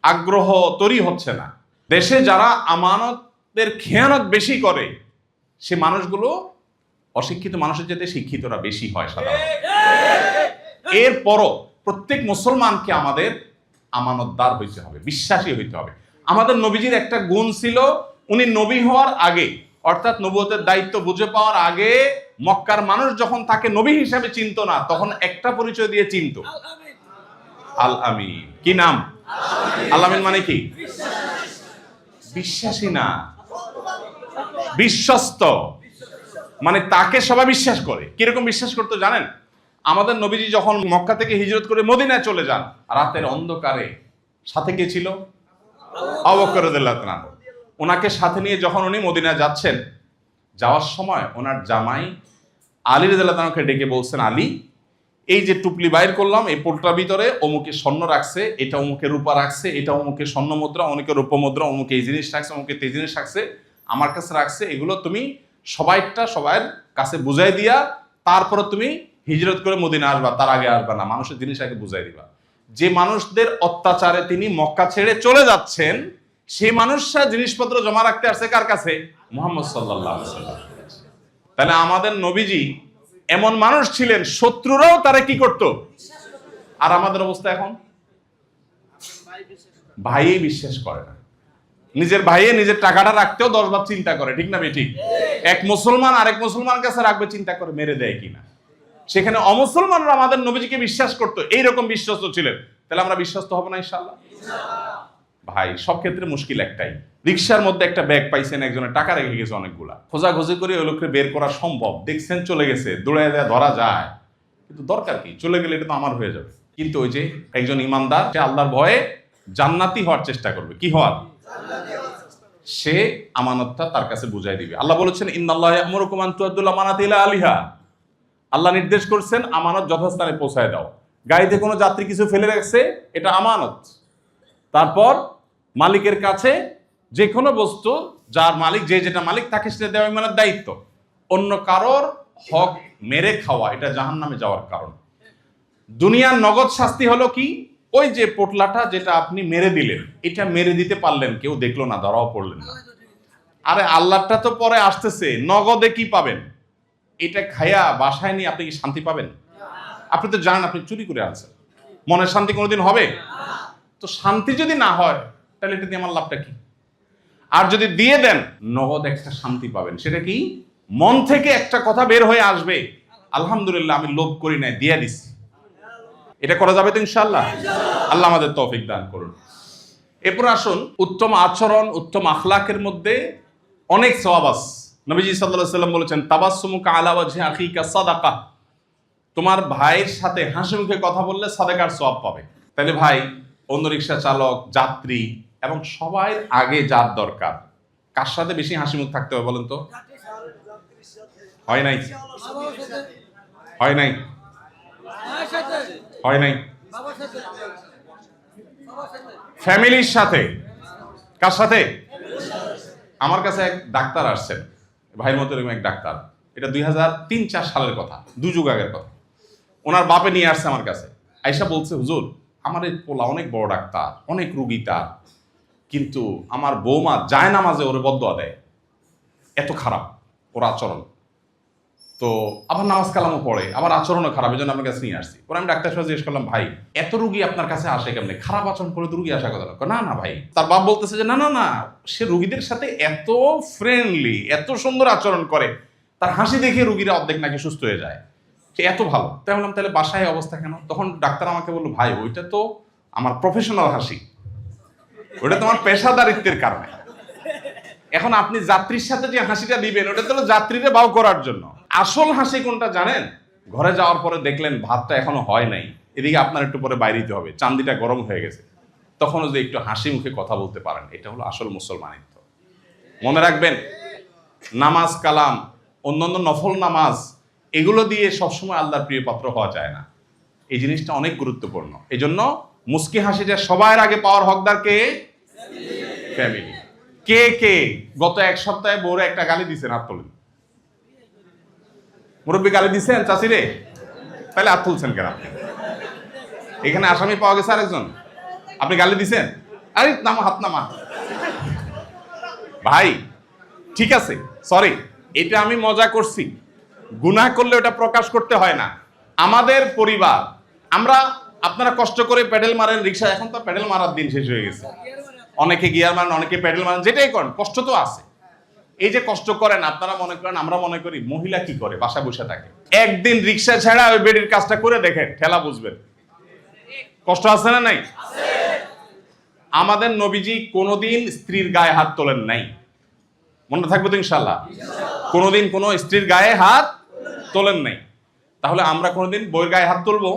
আগ্রহ তৈরি হচ্ছে না। দেশে যারা আমানতের খেয়ানত বেশি করে, সে মানুষগুলো অশিক্ষিত মানুষের চাইতে শিক্ষিতরা বেশি হয় সাধারণত। এরপরও প্রত্যেক মুসলমানকে আমাদের আমানতদার হইতে হবে, বিশ্বাসী হইতে হবে। আমাদের নবীজির একটা গুণ ছিল, উনি নবী হওয়ার আগে, অর্থাৎ নবুয়তের দায়িত্ব বুঝে পাওয়ার আগে, মক্কার মানুষ যখন তাকে নবী হিসাবে চিনত না, তখন একটা পরিচয় দিয়ে চিনত, আল আমিন। কি নাম? আল আমিন মানে কি? বিশ্বাসী না, বিশ্বস্ত। মানে তাকে সবাই বিশ্বাস করে। কিরকম বিশ্বাস করতে জানেন? আমাদের নবীজি যখন মক্কা থেকে হিজরত করে মদিনায় চলে যান, রাতের অন্ধকারে সাথে কে ছিল? আবু বকর রাদিয়াল্লাহু তাআলা। ওনাকে সাথে নিয়ে যখন উনি মদিনায় যাচ্ছেন, যাওয়ার সময় ওনার জামাই আলী রাদিয়াল্লাহু তাআলাকে ডেকে বলছেন, আলী, এই যে টুপলি বাইর করলাম, এই পোলটার ভিতরে অমুকে স্বর্ণ রাখছে, এটা অমুকে রূপা রাখছে, এটা অমুকে স্বর্ণ মুদ্রা, অমুকে রূপ মুদ্রা, অমুকে এই জিনিস রাখছে, অমুকে এই জিনিস রাখছে, আমার কাছে রাখছে। এগুলো তুমি সবার কাছে বুঝাই দিয়া তারপরে তুমি হিজরত করে মদিনা আসবা, তার আগে আসবা না। মানুষের জিনিস আগে বুঝাই দিবা। যে মানুষদের অত্যাচারে তিনি মক্কা ছেড়ে চলে যাচ্ছেন, সেই মানুষরা জিনিসপত্র জমা রাখতে আসছে কার কাছে? মুহাম্মদ সাল্লাল্লাহু আলাইহি ওয়াসাল্লাম। তাহলে আমাদের নবীজি এমন মানুষ ছিলেন, শত্রুরাও তারা কি করত? আর আমাদের অবস্থা এখন, ভাইই বিশ্বাস করে না। নিজের ভাইয়ে নিজের টাকাটা রাখতেও 10 বার চিন্তা করে, ঠিক না বেঠিক? এক মুসলমান আরেক মুসলমান কাছে রাখবে, চিন্তা করে মেরে দেয় কিনা। সেখানে অমুসলমানরা আমাদের নবীজিকে বিশ্বাস করতো, এইরকম বিশ্বস্ত ছিলেন। তাহলে আমরা বিশ্বস্ত হব না ইনশাআল্লাহ? ভাই, সব ক্ষেত্রে মুশকিল একটাই, রিকশার মধ্যে একটা ব্যাগ পাইছেন, একজনের টাকা রেখে গেছে অনেকগুলা, খোঁজাখুঁজি করে ওই লোককে বের করা সম্ভব। দেখছেন চলে গেছে, দৌড়ে যায়, ধরা যায়, কিন্তু দরকার কি? চলে গেলে এটা তো আমার হয়ে যাবে। কিন্তু ওই যে একজন ইমানদার, সে আল্লাহর ভয়ে জান্নাতি হওয়ার চেষ্টা করবে। কি হওয়ার? সে আমানতটা তার কাছে বুঝাই দিবে। আল্লাহ বলেছেন, ইন্নাল্লাহা ইয়া'মুরুকুম আন তুআদ্দুল আমানাতি ইলা আহলিহা। আল্লাহ নির্দেশ করছেন আমানত যথাস্থানে পৌঁছায় দাও। গাড়িতে কোনো যাত্রী কিছু ফেলে রাখছে, এটা আমানত। তারপর মালিকের কাছে যে কোনো বস্তু, যার মালিক, যে যেটা মালিক, তাকে সেটা দেওয়া ইমানের দায়িত্ব। অন্য কারোর হক মেরে খাওয়া, এটা জাহান্নামে যাওয়ার কারণ। দুনিয়ার নগদ শাস্তি হলো কি? ওই যে পোটলাটা যেটা আপনি মেরে দিলেন, এটা মেরে দিতে পারলেন, কেউ দেখলো না, ধরাও পড়লেন না। আরে আল্লাহটা তো পরে আসতেছে, নগদে কি পাবেন? এটা খায়া বাসায় নিয়ে আপনি কি শান্তি পাবেন? আপনি তো জানেন আপনি চুরি করে আনছেন, মনের শান্তি কোনোদিন হবে? তো শান্তি যদি না হয়, তাহলে এটা দিয়ে আমার লাভটা কি? আর যদি দিয়ে দেন, নগদ একটা শান্তি পাবেন। সেটা কি? মন থেকে একটা কথা বের হয়ে আসবে, আলহামদুলিল্লাহ, আমি লোভ করি নাই, দিয়ে দিচ্ছি। এটা করা যাবে তো ইনশাআল্লাহ? আল্লাহ আমাদের তৌফিক দান করুন। এরপর আসুন, উত্তম আচরণ, উত্তম আখলাকের মধ্যে অনেক সওয়াব আছে। নবীজি সাল্লাল্লাহু আলাইহি ওয়াসাল্লাম বলেছেন, তাবাসসুমুকা আলা ওয়াজহি আখিকা সাদাকা। তোমার ভাইয়ের সাথে হাসি মুখে কথা বললে সাদাকার সওয়াব পাবে। তাহলে ভাই, অন্য রিকশা চালক, যাত্রী এবং সবাই আগে যার দরকার, কার সাথে বেশি হাসি মুখ থাকতে হবে বলেন তো? হয় নাই? হয় নাই? হয় নাই? ফ্যামিলির সাথে। কার সাথে? আমার কাছে এক ডাক্তার আসছেন, ভাইয়ের মতো এরকম এক ডাক্তার। এটা 2003-4 সালের কথা, 2 যুগ আগের কথা। ওনার বাপে নিয়ে আসছে আমার কাছে, আয়েশা বলছে, হুজুর, আমার এই পোলা অনেক বড় ডাক্তার, অনেক রুগী তার, কিন্তু আমার বৌমা যায় নামাজে ওরে বদদোয়া দেয়, এত খারাপ ওর আচরণ। তো তো আবার নামাজ কালামও পড়ে, আবার আচরণও খারাপ, এই জন্য আমার কাছে নিয়ে আসছি। পরে আমি ডাক্তার সাহেব জিজ্ঞেস করলাম, ভাই এত রুগী আপনার কাছে আসে কেমনে, খারাপ আচরণ করে তো রুগী আসা কথা না। না ভাই, তার বাপ বলতেছে যে না না না, সে রুগীদের সাথে এত ফ্রেন্ডলি, এত সুন্দর আচরণ করে, তার হাসি দেখে রুগীরা অর্ধেক নাকি সুস্থ হয়ে যায়, সে এত ভালো। তাই বললাম তাহলে বাসায় অবস্থা কেন? তখন ডাক্তার আমাকে বললো, ভাই ওইটা তো আমার প্রফেশনাল হাসি, ওটা তোমার পেশাদারিত্বের কারণে। এখন আপনি যাত্রীর সাথে যে হাসিটা দিবেন ওটা তো যাত্রীরে বাউ করার জন্য। আসল হাসি কোনটা জানেন? ঘরে যাওয়ার পরে দেখলেন ভাতটা এখনো হয় নাই, এদিকে আপনার একটু পরে বাইরে দিতে হবে, চান্দিটা গরম হয়ে গেছে, তখন যদি একটু হাসি মুখে কথা বলতে পারেন, এটা হলো আসল মুসলমানিত্ব। মনে রাখবেন, নামাজ কালাম, অন্যান্য নফল নামাজ, এগুলো দিয়ে সবসময় আল্লাহর প্রিয় পাত্র হওয়া যায় না। এই জিনিসটা অনেক গুরুত্বপূর্ণ। এই জন্য মুস্কি হাসিটা সবার আগে পাওয়ার হকদার কে? ফ্যামিলি। কে কে গত এক সপ্তাহে বউরে একটা গালি দিছেন? হাত তোলেন। মুরব্বী গালি দিছেন চাচিরে? তাহলে হাত তুলছেন কেন? এখানে আসামি পাওয়া গেছে আরেকজন, আপনি গালি দিছেন? আরে নামা, হাত নামা। ভাই ঠিক আছে, সরি, এটা আমি মজা করছি। গুনাহ করলে ওটা প্রকাশ করতে হয় না। আমাদের পরিবার, আমরা, আপনারা কষ্ট করে প্যাডেল মারেন রিক্সা, এখন তো প্যাডেল মারার দিন শেষ হয়ে গেছে, অনেকে গিয়ার মারেন, অনেকে প্যাডেল মারেন, যেটাই করেন কষ্ট তো আছে। এই যে কষ্ট করেন, আপনারা মনে করেন, আমরা মনে করি মহিলা কি করে, বাসায় বসে থাকে। একদিন রিক্সা ছাড়া ওই বেডির কাজটা করে দেখেন, ঠেলা বুঝবেন কষ্ট আছে না নাই। আমাদের নবীজি কোনোদিন স্ত্রীর গায়ে হাত তোলেন নাই, মনে থাকবে তো ইনশাআল্লাহ। কোনোদিন কোনো স্ত্রীর গায়ে হাত তোলেন নাই। তাহলে আমরা কোনোদিন বইয়ের গায়ে হাত তুলবো?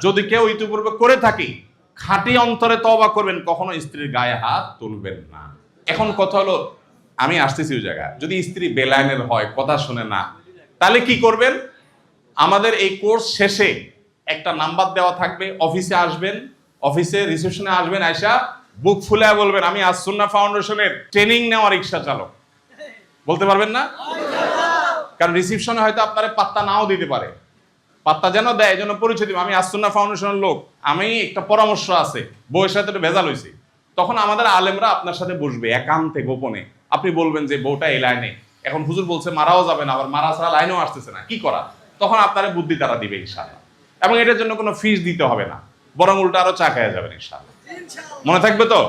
যদি কেউ ইতিপূর্বে করে থাকি, খাঁটি অন্তরে তওবা করবেন, কখনো স্ত্রীর গায়ে হাত তুলবেন না। এখন কথা হলো, আমি আসতেছি ওই জায়গায়, যদি স্ত্রী বেলাইনের হয়, কথা শুনে না, তাহলে কি করবেন? আমাদের এই কোর্স শেষে একটা নাম্বার দেওয়া থাকবে, অফিসে আসবেন, অফিসে রিসেপশনে আসবেন, আয়সা বুক ফুলে বলবেন আমি আজ সুন্নাহ ফাউন্ডেশনের ট্রেনিং নেওয়া রিক্সা চালক। বলতে পারবেন না? কারণ রিসেপশনে হয়তো আপনারা পাত্তা নাও দিতে পারে, পাত্তা যেন দেয়, এই জন্য পরিচয় দিব, আমি আজ সুন্নাহ ফাউন্ডেশনের লোক, আমি একটা পরামর্শ আছে, বউয়ের সাথে একটু ভেজাল হয়েছে। তখন আমাদের আলেমরা আপনার সাথে বসবে একান্তে গোপনে, আপনি বলবেন যে বউটা এই লাইনে, এখন হুজুর বলছে মারাও যাবে না, আবার মারা ছাড়া লাইনেও আসতেছে না, কি করা? তখন আপনারা বুদ্ধি তারা দিবে ইনশাআল্লাহ। এবং এটার জন্য কোনো ফিস দিতে হবে না, বরং উল্টা আরো চা খাওয়া যাবেন ইনশাআল্লাহ। মনে থাকবে তো?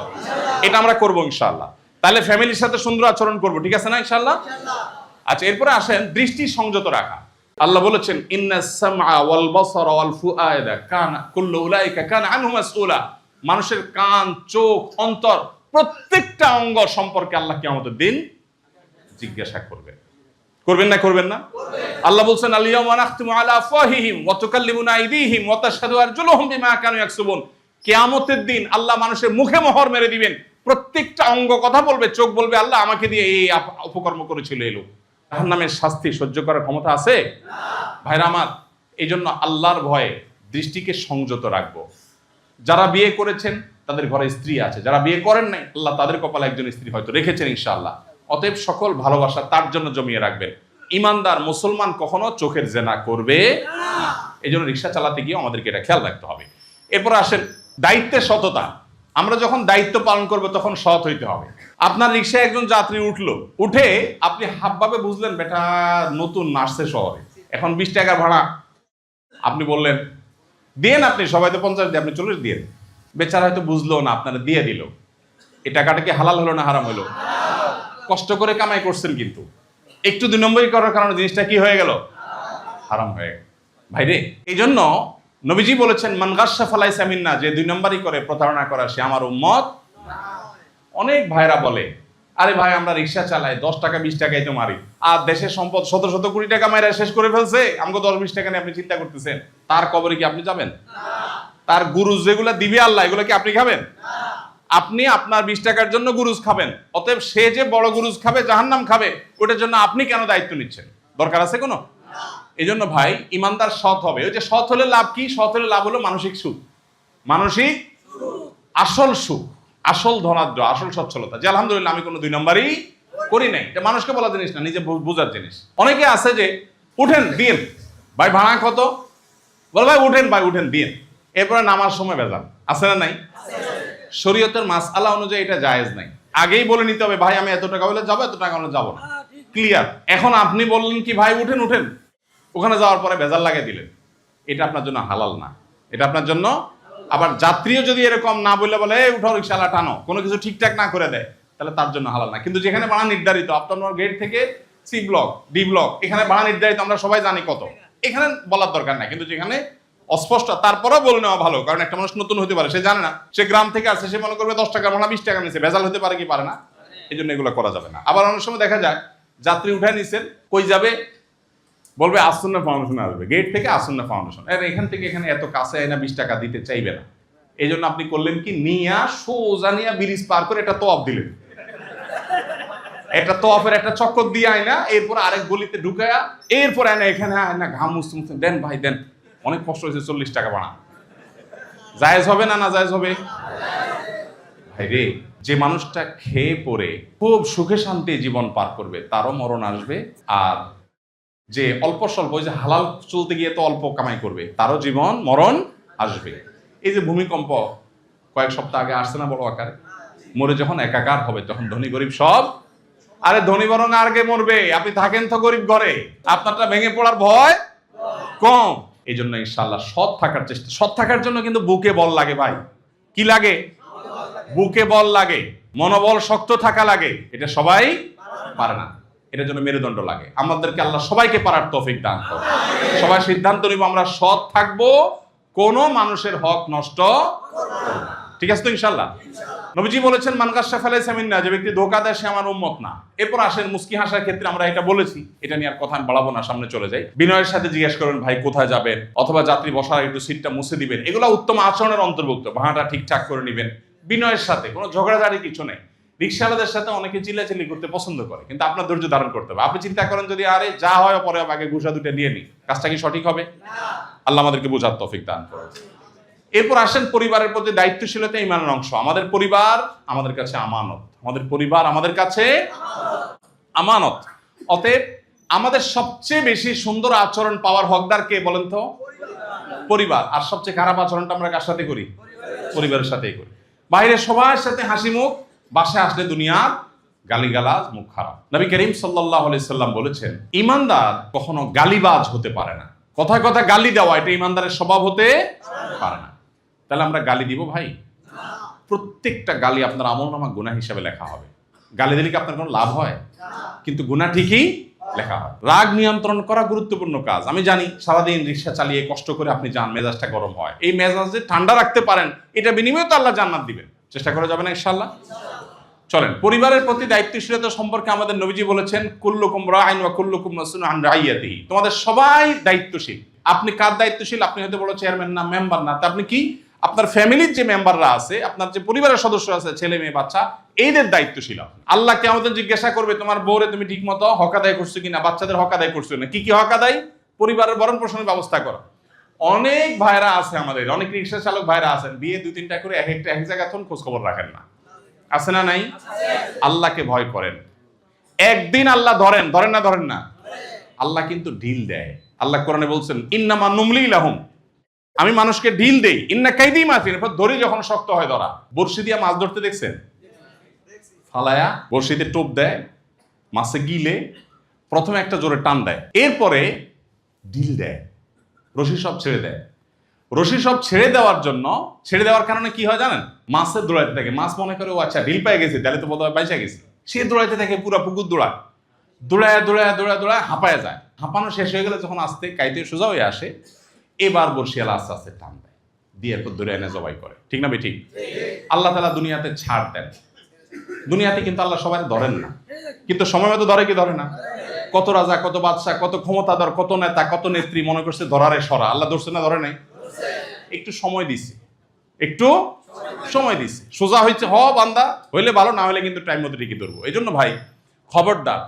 এটা আমরা করবো ইনশাআল্লাহ। তাহলে ফ্যামিলির সাথে সুন্দর আচরণ করবো, ঠিক আছে না ইনশাআল্লাহ? আচ্ছা, এরপরে আসেন দৃষ্টি সংযত রাখা। আল্লাহ বলেছেন ইন্নাস সামআ ওয়াল বাসারা ওয়াল ফুআদা কানা কুল্লু উলাইকা কানা আনহু মাসউলা। মানুষের কান, চোখ, অন্তর, প্রত্যেকটা অঙ্গ সম্পর্কে আল্লাহ কিয়ামতের দিন জিজ্ঞাসা করবে। করবেন না? করবেন না? আল্লাহ বলছেন আল ইয়াওমা নাখতিমু আলা আফওয়াহিহিম ওয়া তুকাল্লিমুনা আইদিহিম ওয়া তাশহাদু আরজুলুহুম বিমা কানু ইয়াকসুবুন। কিয়ামতের দিন আল্লাহ মানুষের মুখে মোহর মেরে দিবেন, প্রত্যেকটা অঙ্গ কথা বলবে, চোখ বলবে আল্লাহ আমাকে দিয়ে এই অপকর্ম করেছিল এই লোক। জাহান্নামের শাস্তি সহ্য করার ক্ষমতা আছে? ভাইরা আমার, এই জন্য আল্লাহর ভয়ে দৃষ্টিকে সংযত রাখবো। যারা বিয়ে করেছেন তাদের ঘরে স্ত্রী আছে, যারা বিয়ে করেন নাই আল্লাহ তাদের কপালে একজন স্ত্রী হয়তো রেখেছেন ইনশাআল্লাহ। অতএব সকল ভালোবাসা তার জন্য জমিয়ে রাখবেন। ইমানদার মুসলমান কখনো চোখের জেনা করবে না। এই জন্য রিক্সা চালাতে গিয়ে আমাদেরকে এটা খেয়াল রাখতে হবে। এরপর আসেন দায়িত্বের সততা। আমরা যখন দায়িত্ব পালন করব তখন সৎ হইতে হবে। আপনার রিক্সায় একজন যাত্রী উঠলো, উঠে আপনি হাবভাবে বুঝলেন বেটা নতুন আসছে শহরে, এখন 20 টাকা ভাড়া, আপনি বললেন দেন, আপনি সবাই তো 50 দিয়ে আপনি 40 দিয়ে, বেচারা হয়তো বুঝলো না, আপনারা দিয়ে দিল। এই টাকাটা কি হালাল হলো না হারাম হলো? কষ্ট করে কামাই করছেন, কিন্তু একটু 2 নম্বরই করার কারণে জিনিসটা কি হয়ে গেল? হারাম হয়ে গেল। ভাইরে, এই জন্য নবীজি বলেছেন মান গাশশা ফালাইসা মিন্না, যে 2 নম্বরই করে, প্রতারণা করা, সে আমার উম্মত। অনেক ভাইরা বলে আরে ভাই আমরা রিক্সা চালাই, 10 টাকা 20 টাকাই তো মারি, আর দেশের সম্পদ শত শত কোটি টাকা মাইরা শেষ করে ফেলছে, আমাকে 10-20 টাকা নিয়ে আপনি চিন্তা করতেছেন, তার কবরে কি আপনি যাবেন? তার গুরুজ যেগুলো দিবে আল্লাহ, এগুলো কি আপনি খাবেন? আপনি আপনার 20 টাকার জন্য গুরুজ খাবেন, অতএব সে যে বড় গুরুজ খাবে, জাহান্নাম খাবে, ওটার জন্য আপনি কেন দায়িত্ব নিচ্ছেন? দরকার আছে কোনো? এই জন্য ভাই ইমানদার সৎ হবে। ওই যে সৎ হলে লাভ কি? সৎ হলে লাভ হলো মানসিক সুখ, মানসিক আসল সুখ, আসল ধনাঢ্য, আসল সচ্ছলতা, যে আলহামদুলিল্লাহ আমি কোনো 2 নম্বরই করি নাই। এটা মানুষকে বলা জিনিস না, নিজে বোঝার জিনিস। অনেকে আছে যে উঠেন দিন ভাই, ভাড়া কত? বল ভাই উঠেন, ভাই উঠেন দিন, এরপরে নামার সময় বেজাল আছে না নাই? শরীয়তের মাসআলা অনুযায়ী এটা জায়েজ নাই। আগেই বলে নিতে হবে ভাই আমি এত টাকা হলে যাবো, এত টাকা হলে যাবো না। ক্লিয়ার। এখন আপনি বললেন কি ভাই উঠেন উঠেন, ওখানে যাওয়ার পরে ভেজাল লাগিয়ে দিলেন, এটা আপনার জন্য হালাল না, এটা আপনার জন্য। আবার যাত্রীও যদি এরকম না বললে বলে এই উঠো রিক্সাওয়ালা টানো, কোনো কিছু ঠিকঠাক না করে দেয়, তাহলে তার জন্য হালাল না। কিন্তু যেখানে ভাড়া নির্ধারিত, আপনার গেট থেকে সি ব্লক ডি ব্লক, এখানে ভাড়া নির্ধারিত, আমরা সবাই জানি কত, এখানে বলার দরকার নাই। কিন্তু যেখানে অস্পষ্ট, তারপরেও বলে নেওয়া ভালো, কারণ একটা মানুষ নতুন হতে পারে, সে জানে না, সে গ্রাম থেকে আসছে, সে মনে করবে 10 টাকা ভাড়া 20 টাকা নিচ্ছে, ভেজাল হতে পারে কি পারে না, এই জন্য এগুলো করা যাবে না। আবার অনেক সময় দেখা যায় যাত্রী উঠায় নিচ্ছেন, কই যাবে, বলবে আসুন্না ফাউন্ডেশন আসবে, গেট থেকে আসুন্না ফাউন্ডেশন, এখান থেকে এখানে এত কাছে না 20 টাকা দিতে চাইবে না। এই জন্য আপনি করলেন কি, নিয়া সোজা নিয়া ব্রিজ পার করে একটা তোয়াফ দিলেন, একটা তোয়াফের একটা চক্কর দিয়ে আয়না, এরপর আরেক গলিতে ঢুকায়া, এরপর আয়না এখানে আয়না ঘাম মুছতে দেন ভাই দেন, অনেক কষ্ট হয়েছে, 40 টাকা ভাড়া। জায়েজ হবে না না জায়েজ হবে? ভাই রে, যে মানুষটা খেয়ে পরে খুব সুখে শান্তি জীবন পার করবে, তারও মরণ আসবে। আর যে অল্প স্বল্প, ওই যে হালাল চলতে গিয়ে তো অল্প কামাই করবে, তারও জীবন মরণ আসবে। এই যে ভূমিকম্প কয়েক সপ্তাহ আগে আসছে না বড় আকারে, মরে যখন একাকার হবে, তখন ধনী গরিব সব, আরে ধনী বরং আগে মরবে, আপনি থাকেন তো গরিব ঘরে, আপনারটা ভেঙে পড়ার ভয় কম। এই জন্য ইনশাআল্লাহ সৎ থাকার চেষ্টা। সৎ থাকার জন্য কিন্তু বুকে বল লাগে ভাই। কি লাগে? বুকে বল লাগে, মনোবল শক্ত থাকা লাগে। এটা সবাই পারে না, এটার জন্য মেরুদণ্ড লাগে। আমাদেরকে আল্লাহ সবাইকে পারার তৌফিক দান করুন। সবাই সিদ্ধান্ত নিব আমরা সৎ থাকবো, কোনো মানুষের হক নষ্ট করব না। ঠিক আছে তো ইনশাআল্লাহ? নবীজি বলেছেন মান গাশশা ফালাইসা মিন্না, যে ব্যক্তি ধোঁকা দেয় সে আমার উম্মত না। এরপর আসেন মুস্কি হাসার ক্ষেত্রে, আমরা এটা বলেছি, এটা নিয়ে আর কথা আমি বাড়াবো না, সামনে চলে যাই। বিনয়ের সাথে জিজ্ঞেস করেন ভাই কোথায় যাবেন, অথবা যাত্রী বসার একটু সিটটা মুছে দিবেন, এগুলো উত্তম আচরণের অন্তর্ভুক্ত। ভাড়াটা ঠিকঠাক করে নেবেন বিনয়ের সাথে, কোনো ঝগড়াঝাড়ি কিছু নেই। রিক্সাওয়ালাদের সাথে অনেকে চিল্লাচিল্লি করতে পছন্দ করে, কিন্তু আপনার ধৈর্য ধারণ করতে হবে। আপনি চিন্তা করেন যদি আরে যা হয় পরে আগে ঘুষা দুটো নিয়ে নি, কাজটা কি সঠিক হবে? আল্লাহ আমাদেরকে বোঝার তৌফিক দান করুন। এরপর আসেন পরিবারের প্রতি দায়িত্বশীলতা ইমানের অংশ। আমাদের পরিবার আমাদের কাছে আমানত, আমাদের পরিবার আমাদের কাছে আমানত। অতএব আমাদের সবচেয়ে বেশি সুন্দর আচরণ পাওয়ার হকদার কে বলেন তো? পরিবার। আর সবচেয়ে খারাপ আচরণটা আমরা কার সাথে করি? পরিবারের সাথেই করি। বাইরে সবার সাথে হাসি মুখ, বাসায় আসলে দুনিয়ার গালিগালাজ, মুখ খারাপ। নবী করিম সাল্লাল্লাহু আলাইহি সাল্লাম বলেছেন ঈমানদার কখনো গালিবাজ হতে পারে না। কথায় কথা গালি দেওয়া, এটা ঈমানদারের স্বভাব হতে পারে না। তাহলে আমরা গালি দিব ভাই? প্রত্যেকটা গালি আপনার আমলনামা গুনাহ হিসাবে লেখা হবে। গালি দিলে কি আপনার কোনো লাভ হয়? কিন্তু গুনাহ ঠিকই লেখা হয়। রাগ নিয়ন্ত্রণ করা গুরুত্বপূর্ণ কাজ। আমি জানি সারাদিন রিক্সা চালিয়ে কষ্ট করে আপনি যান, মেজাজটা গরম হয়। এই মেজাজ যে ঠান্ডা রাখতে পারেন, এটা বিনিময়ে তো আল্লাহ জান্নাত দিবেন। চেষ্টা করা যাবে না ইনশাআল্লাহ? চলেন, পরিবারের প্রতি দায়িত্বশীলতা সম্পর্কে আমাদের নবীজি বলেছেন কুল্লুকুম রাইন ওয়া কুল্লুকুম মাসউলুন আন রাইয়াতিহি। তোমাদের সবাই দায়িত্বশীল। আপনি কার দায়িত্বশীল? আপনি হয়তো বড় চেয়ারম্যান না, মেম্বার না, তা আপনি কি? আপনার ফ্যামিলির যে মেম্বাররা আছে, আপনার যে পরিবারের সদস্য আছে, ছেলে মেয়ে বাচ্চা, এইদের দায়িত্বশীল। আল্লাহ কিয়ামতে জিজ্ঞাসা করবে তোমার বউরে তুমি ঠিক মতো হক আদায় করছো কিনা, বাচ্চাদের হক আদায় করছো না। কি কি হক আদায়? পরিবারের ভরণ পোষণের ব্যবস্থা করো। অনেক ভাইরা আছে আমাদের, অনেক রিক্সা চালক ভাইরা আছেন, বিয়ে 2-3টা করে এক জায়গায় খোঁজ খবর রাখেন না। আছে না নাই? আল্লাহকে ভয় করেন। একদিন আল্লাহ ধরেন না? ধরেন না? আল্লাহ কিন্তু ঢিল দেয়। আল্লাহ কোরআনে বলছেন ইন্নামা নুমলি লাহুম, আমি মানুষকে ঢিল দেই, ইন্না কাইদি মাতিন, এরপর ধরি যখন শক্ত হয় ধরা। বড়শি দিয়ে মাছ ধরতে দেখছেন? ফালায়া বড়শিতে টোপ দেয়, মাছে গিলে প্রথমে একটা জোরে টান দেয়, এরপরে ঢিল দেয়, রশি সব ছেড়ে দেয়। রশি সব ছেড়ে দেওয়ার কারণে কি হয় জানেন? মাছের দৌড়াইতে থাকে। মাছ মনে করে ও আচ্ছা ঢিল পেয়ে গেছে, তাহলে তো বোধহয় বাইসা গেছে। সে দৌড়াইতে থাকে, পুরা পুকুর দৌড়ায় হাঁপায় যায়। হাঁপানো শেষ হয়ে গেলে যখন আস্তে কাইতে সোজা হয়ে আসে, এবার বর্ষিয়ালা আস্তে আস্তে টান দেয়, দিয়ে এরপর দৌড়ে এনে জবাই করে। ঠিক না বেঠিক? আল্লাহ তাআলা দুনিয়াতে ছাড় দেন। দুনিয়াতে কিন্তু আল্লাহ সবাই ধরেন না, কিন্তু সময় মতো ধরে কি ধরে না? কত রাজা, কত বাদশা, কত ক্ষমতাধর, কত নেতা, কত নেত্রী মনে করছে ধরারে সরা, আল্লাহ ধরছে না? ধরে নাই? একটু সময় দিছে, সোজা হয়েছে, বান্দা হইলে ভালো, না হলে কিন্তু টাইম মতো ঠিকই ধরবো। এই জন্য ভাই খবরদার,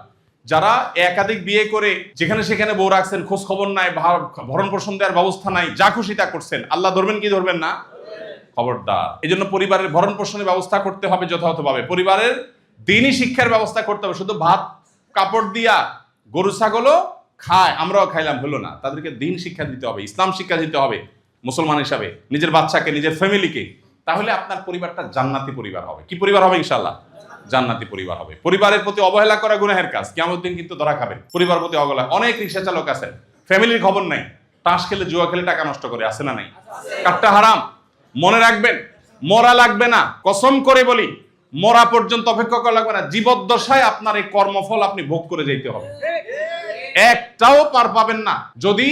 যারা একাধিক বিয়ে করে যেখানে সেখানে বউ রাখছেন, খোঁজ খবর নাই, ভরণ পোষণ দেওয়ার ব্যবস্থা নাই, যা খুশি তা করছেন, আল্লাহ ধরবেন কি ধরবেন না? খবরদার। এই জন্য পরিবারের ভরণ পোষণের ব্যবস্থা করতে হবে যথাযথভাবে। পরিবারের দিনই শিক্ষার ব্যবস্থা করতে হবে। শুধু ভাত কাপড় দিয়া গরু ছাগলও খায়, আমরাও খাইলাম হলো না। তাদেরকে দিন শিক্ষা দিতে হবে, ইসলাম শিক্ষা দিতে হবে মুসলমান হিসাবে, নিজের বাচ্চাকে, নিজের ফ্যামিলিকে। তাহলে আপনার পরিবারটা জান্নাতি পরিবার হবে। কি পরিবার হবে ইনশাআল্লাহ? জান্নাতি পরিবার হবে। পরিবারের প্রতি অবহেলা করা গুনাহের কাজ, কিয়ামতের দিন কিন্তু ধরা খাবে। পরিবারের প্রতি অবহেলা, অনেক রিক্সা চালক আছে ফ্যামিলির খবর নাই, তাস খেলে জুয়া খেলে টাকা নষ্ট করে, আছে না নাই? কাটটা হারাম। মনে রাখবেন, মরা লাগবে না, কসম করে বলি, মরা পর্যন্ত অপেক্ষা করা লাগবে না। জীবদ্দশায় আপনার এই কর্মফল আপনি ভোগ করে যেতে হবে, একটাও পার পাবেন না। যদি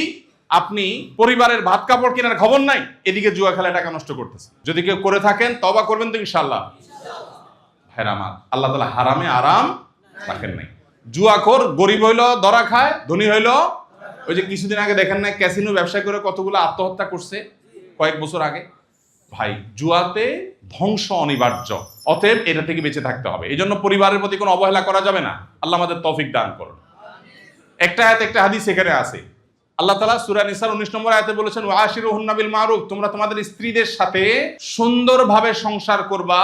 আপনি পরিবারের ভাত কাপড় কেনার খবর নাই, এদিকে জুয়া খেলায় টাকা নষ্ট করতেছে, যদি কেউ করে থাকেন তওবা করবেন তো ইনশাআল্লাহ। ভাইরা আমার, আল্লাহ তাআলা হারামে আরাম রাখেন নাই। জুয়াখোর গরিব হইলো ধরা খায়, ধনী হইলো, ওই যে কিছুদিন আগে দেখেন না ক্যাসিনো ব্যবসা করে কতগুলো আত্মহত্যা করছে কয়েক বছর আগে। ভাই, জুয়াতে ধ্বংস অনিবার্য, অতএব এটা থেকে বেঁচে থাকতে হবে। এই জন্য পরিবারের প্রতি কোনো অবহেলা করা যাবে না। আল্লাহ আমাদের তৌফিক দান করুন। একটা আয়াত, একটা হাদিস এখানে আছে। আল্লাহ তাআলা সূরা নিসার 19 নম্বর আয়াতে বলেছেন, ওয়াশিরুহুন্না বিল মারুফ, তোমরা তোমাদের স্ত্রীদের সাথে সুন্দরভাবে সংসার করবা,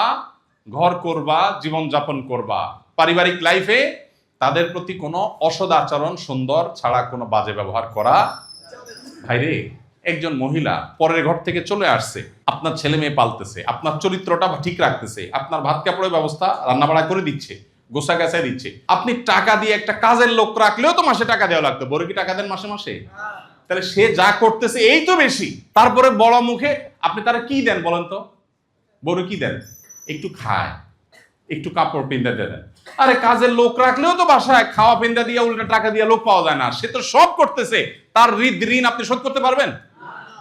ঘর করবা, জীবন যাপন করবা। পারিবারিক লাইফে তাদের প্রতি কোনো অসৎ আচরণ, সুন্দর ছাড়া কোনো বাজে ব্যবহার করা। ভাইরে, একজন মহিলা পরের ঘর থেকে চলে আসছে, আপনার ছেলে মেয়ে পালতেছে, আপনার চরিত্রটা ঠিক রাখতেছে, আপনার ভাত কাপড়ের ব্যবস্থা রান্না বাড়া করে দিচ্ছে, গোসা গাছায় দিচ্ছে। আপনি টাকা দিয়ে একটা কাজের লোক রাখলেও তো মাসে টাকা দেওয়া লাগতো, বড় কি টাকা দেন মাসে মাসে? তাহলে সে যা করতেছে এই তো বেশি, তারপরে বড় মুখে আপনি তারা কি দেন বলেন তো? বড় কি দেন? একটু খায়, একটু কাপড় পিন্দা দেন। আরে কাজের লোক রাখলেও তো বাসায় খাওয়া পিন্দা দিয়ে উল্টা টাকা দিয়ে লোক পাওয়া যায় না, সে তো সব করতেছে, তার ঋণ আপনি শোধ করতে পারবেন?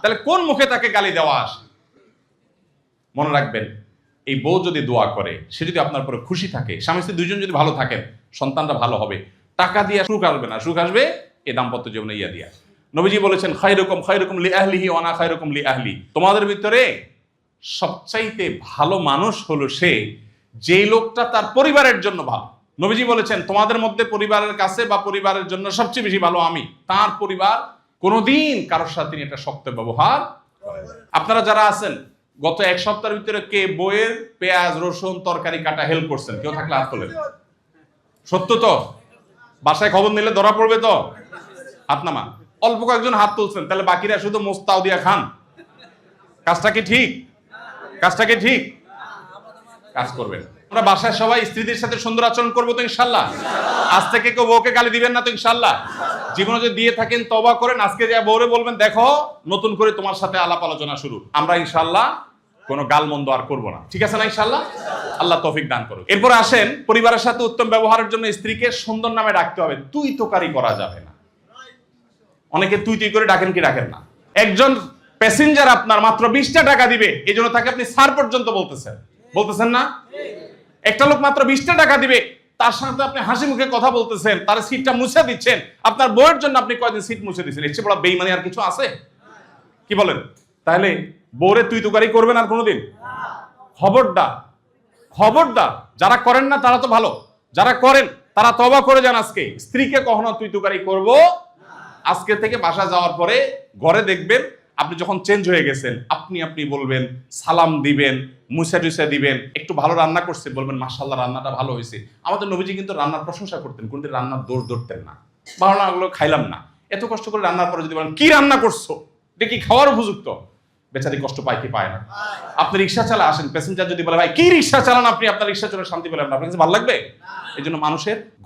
তাহলে কোন মুখে তাকে গালি দেওয়া আসে? মনে রাখবেন, এই বউ যদি দোয়া করে, সে যদি আপনার উপরে খুশি থাকে, স্বামী স্ত্রী দুইজন যদি ভালো থাকেন, সন্তানটা ভালো হবে। টাকা দিয়ে সুখ আসবে না, সুখ আসবে এ দাম্পত্য জীবনে ইয়া দিয়া। নবীজি বলেছেন, খায়রুকুম লি আহলিহি ওয়া আনা খায়রুকুম লি আহলি, তোমাদের ভিতরে সবচাইতে ভালো মানুষ হলো সে যেই লোকটা তার পরিবারের জন্য ভালো। নবীজি বলেছেন, তোমাদের মধ্যে পরিবারের কাছে বা পরিবারের জন্য সবচেয়ে বেশি ভালো আমি, তার পরিবার কোনোদিন কারোর সাথে তিনি একটা শক্ত ব্যবহার করেন। আপনারা যারা আছেন গত এক সপ্তাহের ভিতরে কে বইয়ের পেঁয়াজ রসুন তরকারি কাটা হেল্প করছেন? কেউ থাকলে হাত তোলেন। সত্য তো? বাসায় খবর নিলে ধরা পড়বে তো? হাত নামা। অল্প কয়েকজন হাত তুলছেন, তাহলে বাকিরা শুধু মোস্তাও দিয়া খান। কাজটা কি ঠিক? কাজটা কি ঠিক? কাজ করবেন। আমরা বাসায় সবাই স্ত্রীদের সাথে সুন্দর আচরণ করবো তো ইনশাল্লাহ? আজ থেকে কেউ বউকে গালি দিবেন না তো ইনশাল্লাহ? জীবনে যদি দিয়ে থাকেন তওবা করেন, আজকে যা বউরে বলবেন, দেখো নতুন করে তোমার সাথে আলাপ আলোচনা শুরু, আমরা ইনশাল্লাহ কোনো গালমন্দ আর করবো না। ঠিক আছে না ইনশাল্লাহ? আল্লাহ তৌফিক দান করুন। এরপর আসেন, পরিবারের সাথে উত্তম ব্যবহারের জন্য স্ত্রীকে সুন্দর নামে ডাকতে হবে, তুই তোকারি করা যাবে না। অনেকে তুই তুই করে ডাকেন কি ডাকেন না? একজন প্যাসেঞ্জার আপনার মাত্র 20টা টাকা দিবে, এই জন্য তাকে আপনি স্যার পর্যন্ত বলতেছেন না? একটা লোক মাত্র 20টা টাকা দিবে, তার সাথে আপনি হাসি মুখে কথা বলতেছেন, তার সিটটা মুছে দিচ্ছেন। আপনার বউয়ের জন্য আপনি কয়দিন সিট মুছে দিচ্ছেন? এর চেয়ে বড় বেঈমানি আর কিছু আছে? কি বলেন? তাহলে বউরে তুই তুকারি করবেন আর কোনোদিন? খবরদার, খবরদার। যারা করেন না তারা তো ভালো, যারা করেন তারা তওবা করে যান। আজকে স্ত্রীকে কখনো তুই তুকারি করব। আজকে থেকে বাসা যাওয়ার পরে ঘরে দেখবেন, আপনি যখন চেঞ্জ হয়ে গেছেন, আপনি বলবেন, সালাম দিবেন, মুসা টুসা দিবেন। একটু ভালো রান্না করছে, বলবেন মাশাআল্লাহ রান্নাটা ভালো হয়েছে। আমাদের নবীজি কিন্তু রান্নার প্রশংসা করতেন, কোনদিন রান্নার দোষ ধরতেন না। ভালো না ওগুলো খাইলাম না, এত কষ্ট করে রান্নার পরে যদি বলেন কি রান্না করছো, এটা কি খাওয়ার উপযুক্ত? বেচারি কষ্ট পায় কি পায় না? আপনি রিক্সা চালা আসেন, প্যাসেঞ্জার যদি বলে ভাই কি রিক্সা চালান আপনি, আপনার রিক্সা চলে শান্তি পেলেন না, আপনার কাছে ভালো লাগবে? এই জন্য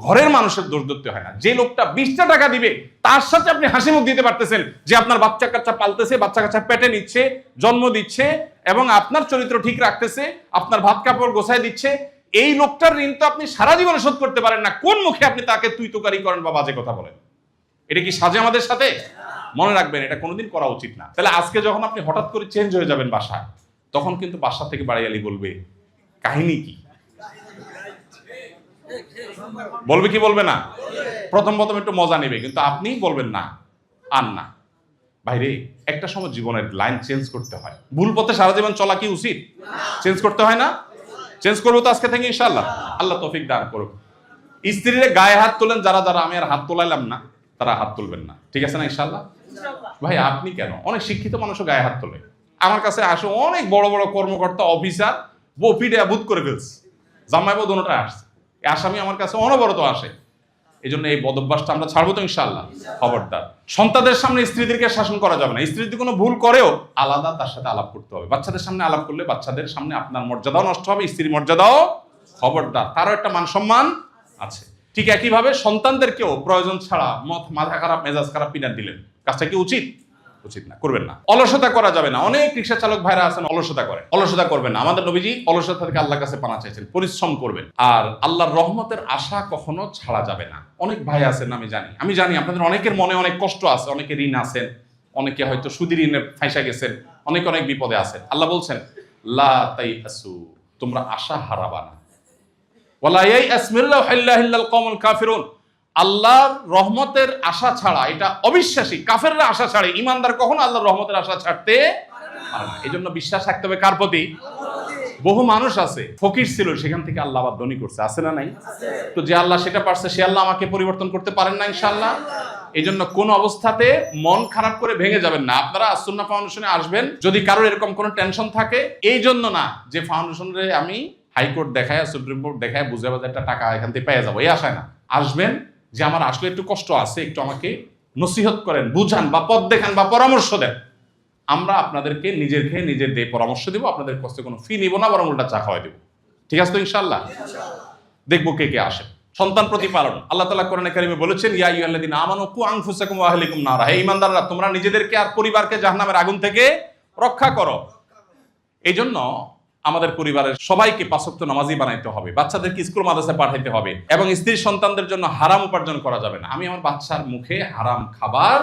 ঘরের মানুষের দোষ ধরতে হয় না। যে লোকটা 20টা টাকা দিবে, তার সাথে আপনি হাসি মুখ দিতে পারতেছেন, যে আপনার বাচ্চা কাচ্চা পালতেছে, বাচ্চা কাচ্চা পেটে নিচ্ছে, জন্ম দিচ্ছে, এবং আপনার চরিত্র ঠিক রাখতেছে, আপনার ভাত কাপড় গোছায় দিচ্ছে, এই লোকটার ঋণ তো আপনি সারা জীবনে শোধ করতে পারেন না। কোন মুখে আপনি তাকে তুই তুকারি করেন বা বাজে কথা বলেন? এটা কি সাজে আমাদের সাথে? মনে রাখবেন, এটা কোনোদিন করা উচিত না। তাহলে আজকে যখন আপনি হঠাৎ করে চেঞ্জ হয়ে যাবেন বাসায়, তখন কিন্তু বাসা থেকে বাড়িয়ালি বলবে কাহিনী কি, বলবে কি বলবে না? প্রথম একটু মজা নেবে, কিন্তু আপনি বলবেন না আর না। ভাইরে, একটা সময় জীবনের লাইন চেঞ্জ করতে হয়। ভুল পথে সারা জীবন চলা কি উচিত? চেঞ্জ করতে হয় না? চেঞ্জ করবো তো আজকে থেকে ইনশাআল্লাহ। আল্লাহ তৌফিক দান করুক। স্ত্রীরা গায়ে হাত তোলেন যারা যারা, আমি আর হাত তোলাইলাম না, তারা হাত তুলবেন না। ঠিক আছে না ইনশাআল্লাহ? ভাই আপনি কেন? অনেক শিক্ষিত মানুষও গায়ে হাত তোলে। আমার কাছে আসে অনেক বড় বড় কর্মকর্তা, অফিসার, বউ পিঠে ভূত করে ফেলছে, জামাই বউ দুটোটা আসছে। এই আসামি আমার কাছে অনবরত আসে। এই জন্য এই বদভ্যাসটা আমরা ছাড়বো তো ইনশাআল্লাহ। খবরদার, সন্তানদের সামনে স্ত্রীদেরকে শাসন করা যাবে না। স্ত্রী যদি কোনো ভুল করেও আলাদা তার সাথে আলাপ করতে হবে। বাচ্চাদের সামনে আলাপ করলে বাচ্চাদের সামনে আপনার মর্যাদাও নষ্ট হবে, স্ত্রীর মর্যাদাও খবরদার, তারও একটা মান সম্মান আছে। ঠিক একইভাবে সন্তানদেরকেও প্রয়োজন ছাড়া মাথা খারাপ মেজাজ খারাপ পিটান দিলেন, কাজটা কি উচিত? উচিত না, করবেন না। অলসতা করা যাবে না। অনেক রিক্সা চালক ভাইরা আছেন অলসতা করে, অলসতা করবেন না। আমাদের নবীজি অলসতা থেকে আল্লাহর কাছে পানা চাইছেন, পরিশ্রম করবেন। আর আল্লাহর রহমতের আশা কখনো ছাড়া যাবে না। অনেক ভাই আছেন, আমি জানি আপনাদের অনেকের মনে অনেক কষ্ট আছে, অনেকে ঋণ আছেন, অনেকে হয়তো সুদি ঋণে ফাঁসা গেছেন, অনেক অনেক বিপদে আছেন। আল্লাহ বলছেন লা তাইআসু, তোমরা আশা হারাবা না। ওয়ালা ইয়াইআস মিল্লাহিল কওমুল কাফিরুন, আল্লাহর রহমতের আশা ছাড়া, এটা অবিশ্বাসী কাফেররা আশা ছাড়ে, ইমানদার কখনো আল্লাহর রহমতের আশা ছাড়তে পারে না। এই জন্য বিশ্বাস রাখতে হবে কার প্রতি? বহু মানুষ আছে ফকির ছিল, সেখান থেকে আল্লাহ আবার ধনী করছে, আছে না নাই? তো যে আল্লাহ সেটা পারছে, সে আল্লাহ আমাকে পরিবর্তন করতে পারেন না ইনশাআল্লাহ। এই জন্য কোন অবস্থাতে মন খারাপ করে ভেঙে যাবেন না। আপনারা সুন্নাহ ফাউন্ডেশনে আসবেন, যদি কারোর এরকম কোনো টেনশন থাকে, এই জন্য না যে ফাউন্ডেশনে আমি হাইকোর্ট দেখায় সুপ্রিম কোর্ট দেখায় বুঝে বাজে একটা টাকা এখান থেকে পেয়ে যাবো, এই আশায় না। আসবেন যে আমার আসলে একটু কষ্ট আছে, একটু আমাকে নসিহত করেন, বুঝান বা পথ দেখান বা পরামর্শ দেন। আমরা আপনাদেরকে নিজের দিয়ে পরামর্শ দেবো, আপনাদের কষ্টে কোনো ফি নিব না, বরং উল্টা চা খাওয়াই দেবো। ঠিক আছে তো ইনশাআল্লাহ? দেখবো কে কে আসে। সন্তান প্রতিপালন, আল্লাহ তাআলা কোরআনে কারিমে বলেছেন ইয়া আইয়ুহাল্লাযীনা আমানু কু আনফুসাকুম ওয়া আহলিকুম নারা, হে ঈমানদাররা তোমরা নিজেদেরকে আর পরিবারকে জাহান্নামের আগুন থেকে রক্ষা করো। এই জন্য আমাদের পরিবারের সবাইকে 5 ওয়াক্ত নামাজি বানাইতে হবে, বাচ্চাদেরকে স্কুল মাদ্রাসায় পাঠাইতে হবে, এবং স্ত্রী সন্তানদের জন্য হারাম উপার্জন করা যাবে না। আমি আমার বাচ্চার মুখে হারাম খাবার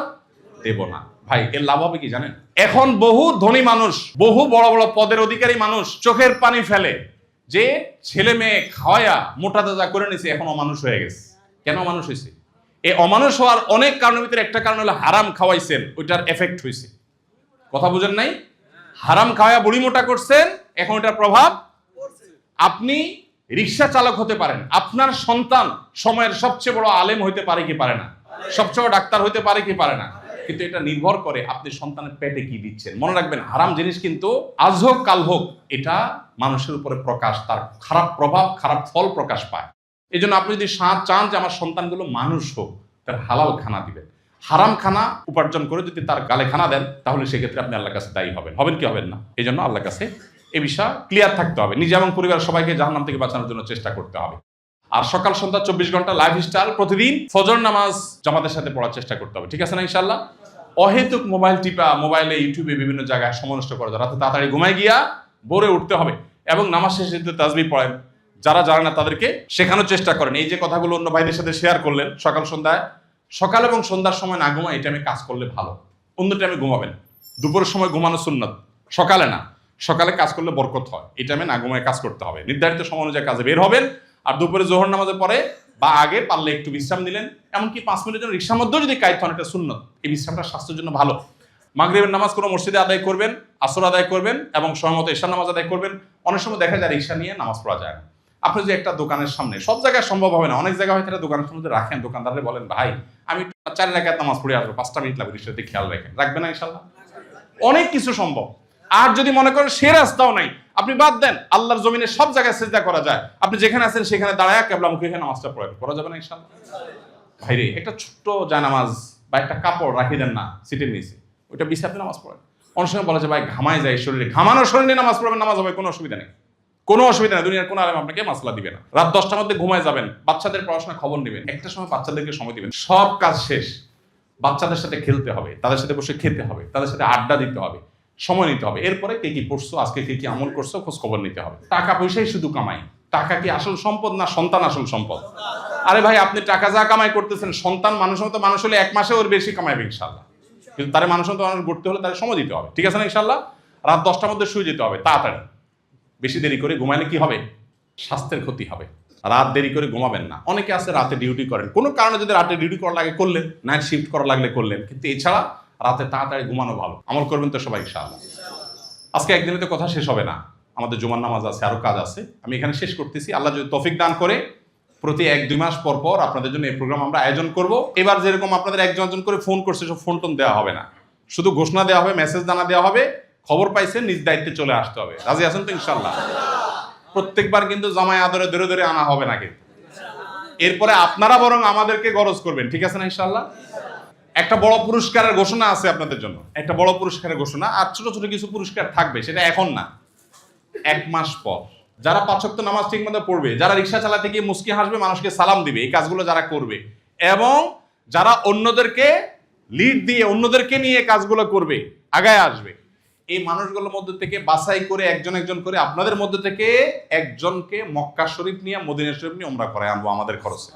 দেব না। ভাই এর লাভ হবে কি জানেন? এখন বহু ধনী মানুষ, বহু বড় বড় পদের অধিকারী মানুষ চোখের পানি ফেলে যে ছেলে মেয়ে খাওয়ায়া মোটা তাজা করে নিছে, এখন অমানুষ হয়ে গেছে। কেন অমানুষ হয়েছে? এই অমানুষ হওয়ার অনেক কারণের ভিতরে একটা কারণ হলো হারাম খাওয়াইছেন, ওইটার এফেক্ট হয়েছে। কথা বুঝেন নাই? হারাম খাওয়া বুড়ি মোটা করছেন, এখন এটার প্রভাব। আপনি রিক্সা চালক হতে পারেন, আপনার সন্তান সময়ের সবচেয়ে বড় আলেম হইতে পারে কি পারে না, সবচেয়ে বড় ডাক্তার হইতে পারে কি পারে না, কিন্তু এটা নির্ভর করে আপনি সন্তানের পেটে কি দিচ্ছেন। মনে রাখবেন, হারাম জিনিস কিন্তু আজ হোক কাল হোক এটা মানুষের উপরে প্রকাশ, তার খারাপ প্রভাব খারাপ ফল প্রকাশ পায়। এই জন্য আপনি যদি চান যে আমার সন্তানগুলো মানুষ হোক, তার হালাল খানা দিবেন। হারাম খানা উপার্জন করে যদি তার গালে খানা দেন, তাহলে সেক্ষেত্রে আপনি আল্লাহর কাছে দায়ী হবেন কি হবেন না। এই জন্য আল্লাহর কাছে এই বিষয় ক্লিয়ার থাকতে হবে, নিজে এবং পরিবার সবাইকে জাহান্নাম থেকে বাঁচানোর জন্য চেষ্টা করতে হবে। আর সকাল সন্ধ্যা 24 ঘন্টা লাইফস্টাইল, প্রতিদিন ফজর নামাজ জামাতের সাথে পড়ার চেষ্টা করতে হবে। ঠিক আছে না ইনশাআল্লাহ? অহেতুক মোবাইল টিপা, মোবাইলে ইউটিউবে বিভিন্ন জায়গায় সময় নষ্ট করা, রাতে তাড়াতাড়ি ঘুমায় গিয়া ভোরে উঠতে হবে, এবং নামাজ শেষে যদি তাসবিহ পড়েন, যারা জানে না তাদেরকে শেখানোর চেষ্টা করেন। এই যে কথাগুলো অন্য ভাইদের সাথে শেয়ার করলেন সকাল সন্ধ্যায়, সকাল এবং সন্ধ্যার সময় না ঘুমায়, এটা আমি কাজ করলে ভালো। অন্য টাইমে ঘুমাবেন, দুপুরের সময় ঘুমানো সুন্নাত, সকালে না। সকালে কাজ করলে বরকত হয়, এই টাইমে না ঘুমায় কাজ করতে হবে। নির্ধারিত সময় অনুযায়ী কাজে বের হবেন, আর দুপুরে জোহর নামাজের পরে বা আগে পারলে একটু বিশ্রাম নিলেন, এমনকি 5 মিনিটের জন্য রিক্সার মধ্যেও যদি কায়িত হন, এটা সুন্নত। এই বিশ্রামটা স্বাস্থ্যের জন্য ভালো। মাগরিবের নামাজ কোনো মসজিদে আদায় করবেন, আসর আদায় করবেন, এবং সময়মতো ঈশার নামাজ আদায় করবেন। অনেক সময় দেখা যায় রিক্সা নিয়ে নামাজ পড়া যায় না। আপনি যে একটা দোকানের সামনে, সব জায়গায় সম্ভব হবে না, অনেক জায়গায় হয়তো দোকানের সামনে রাখেন, দোকানদারে বলেন ভাই আমি 4 রাকাত নামাজ পড়ে আসবো, 5টা মিনিট লাগবে, রিক্সাতে খেয়াল রাখবেন না ইনশাআল্লাহ? অনেক কিছু সম্ভব। আর যদি মনে করেন সে রাস্তাও নাই, আপনি বাদ দেন, আল্লাহর জমিনে সব জায়গায় সিজদা করা যায়, আপনি যেখানে আছেন সেখানে দাঁড়ায় কিবলামুখী হয়ে নামাজটা পড়া যাবে না ইনশাআল্লাহ? ভাইরে একটা ছোট্ট জায়নামাজ বা একটা কাপড় রাখি দেন না সিটের নিচে, ওইটা বিছে আপনি নামাজ পড়েন। অনেক সময় বলা যায় ভাই ঘামায় যায় শরীরে, ঘামানো শরীরে নামাজ পড়বেন, নামাজ হবে, কোনো অসুবিধা নেই, কোনো অসুবিধা নেই। দুনিয়ার কোনো আলেম আপনাকে মাসলা দিবে না। রাত 10টার মধ্যে ঘুমায় যাবেন, বাচ্চাদের পড়াশোনা খবর নেবেন, একটা সময় বাচ্চাদেরকে সময় দিবেন, সব কাজ শেষ, বাচ্চাদের সাথে খেলতে হবে, তাদের সাথে বসে খেতে হবে, তাদের সাথে আড্ডা দিতে হবে, সময় নিতে হবে। এরপরে কে কি পড়ছো, আজকে কে কি আমল করছো, খোঁজ খবর নিতে হবে। টাকা পয়সাই শুধু কামাই, টাকা কি আসল সম্পদ না সন্তান আসল সম্পদ? আরে ভাই আপনি টাকা যা কামাই করতেছেন, সন্তান মানুষের মতো মানুষ হলে 1 মাসে ওর বেশি কামাইবে ইনশাআল্লাহ, কিন্তু তার মানুষের মতো মানুষ গড়তে হলে তার সময় দিতে হবে। ঠিক আছে না ইনশাআল্লাহ? রাত 10টার মধ্যে শুয়ে যেতে হবে তাড়াতাড়ি। বেশি দেরি করে ঘুমাইলে কি হবে? স্বাস্থ্যের ক্ষতি হবে। রাত দেরি করে ঘুমাবেন না। অনেকে আছে রাতে ডিউটি করেন, কোনো কারণে যদি রাতে ডিউটি করা লাগে করলেন, নাইট শিফট করা লাগলে করলেন, কিন্তু এছাড়া রাতে তাড়াতাড়ি ঘুমানো ভালো। আমল করবেন তো সবাই ইনশাআল্লাহ? আজকে একদিনে তো কথা শেষ হবে না, আমাদের জুমার নামাজ আছে, আরো কাজ আছে। আমি এখানে শেষ করতেছি। আল্লাহ যদি তৌফিক দান করে প্রতি 1-2 মাস পর পর আপনাদের জন্য এই প্রোগ্রাম আমরা আয়োজন করব। এবার যেরকম আপনাদের একজন করে ফোন করছে, সব ফোন টোন দেওয়া হবে না, শুধু ঘোষণা দেওয়া হবে, মেসেজ জানা দেওয়া হবে, খবর পাইছেন নিজ দায়িত্বে চলে আসতে হবে। রাজি আছেন তো ইনশাআল্লাহ? প্রত্যেকবার কিন্তু জামাই আদরে ধরে ধরে আনা হবে না, কিন্তু এরপরে আপনারা বরং আমাদেরকে গরজ করবেন। ঠিক আছে না ইনশাআল্লাহ? একটা বড় পুরস্কারের ঘোষণা আছে আপনাদের জন্য, একটা বড় পুরস্কারের ঘোষণা। আর ছোট ছোট কিছু পুরস্কার থাকবে, সেটা এখন না, 1 মাস পর। যারা 5 ওয়াক্ত নামাজ ঠিকমতো পড়বে, যারা রিকশা চালাতে গিয়ে মুস্কি হাসবে, মানুষকে সালাম দিবে, এই কাজগুলো যারা করবে, এবং যারা অন্যদেরকে লিড দিয়ে অন্যদেরকে নিয়ে কাজগুলো করবে, আগায় আসবে, এই মানুষগুলোর মধ্যে থেকে বাছাই করে একজন একজন করে আপনাদের মধ্যে থেকে একজনকে মক্কা শরীফ নিয়ে, মদিনা শরীফ নিয়ে উমরা করায় আনবো আমাদের খরচে।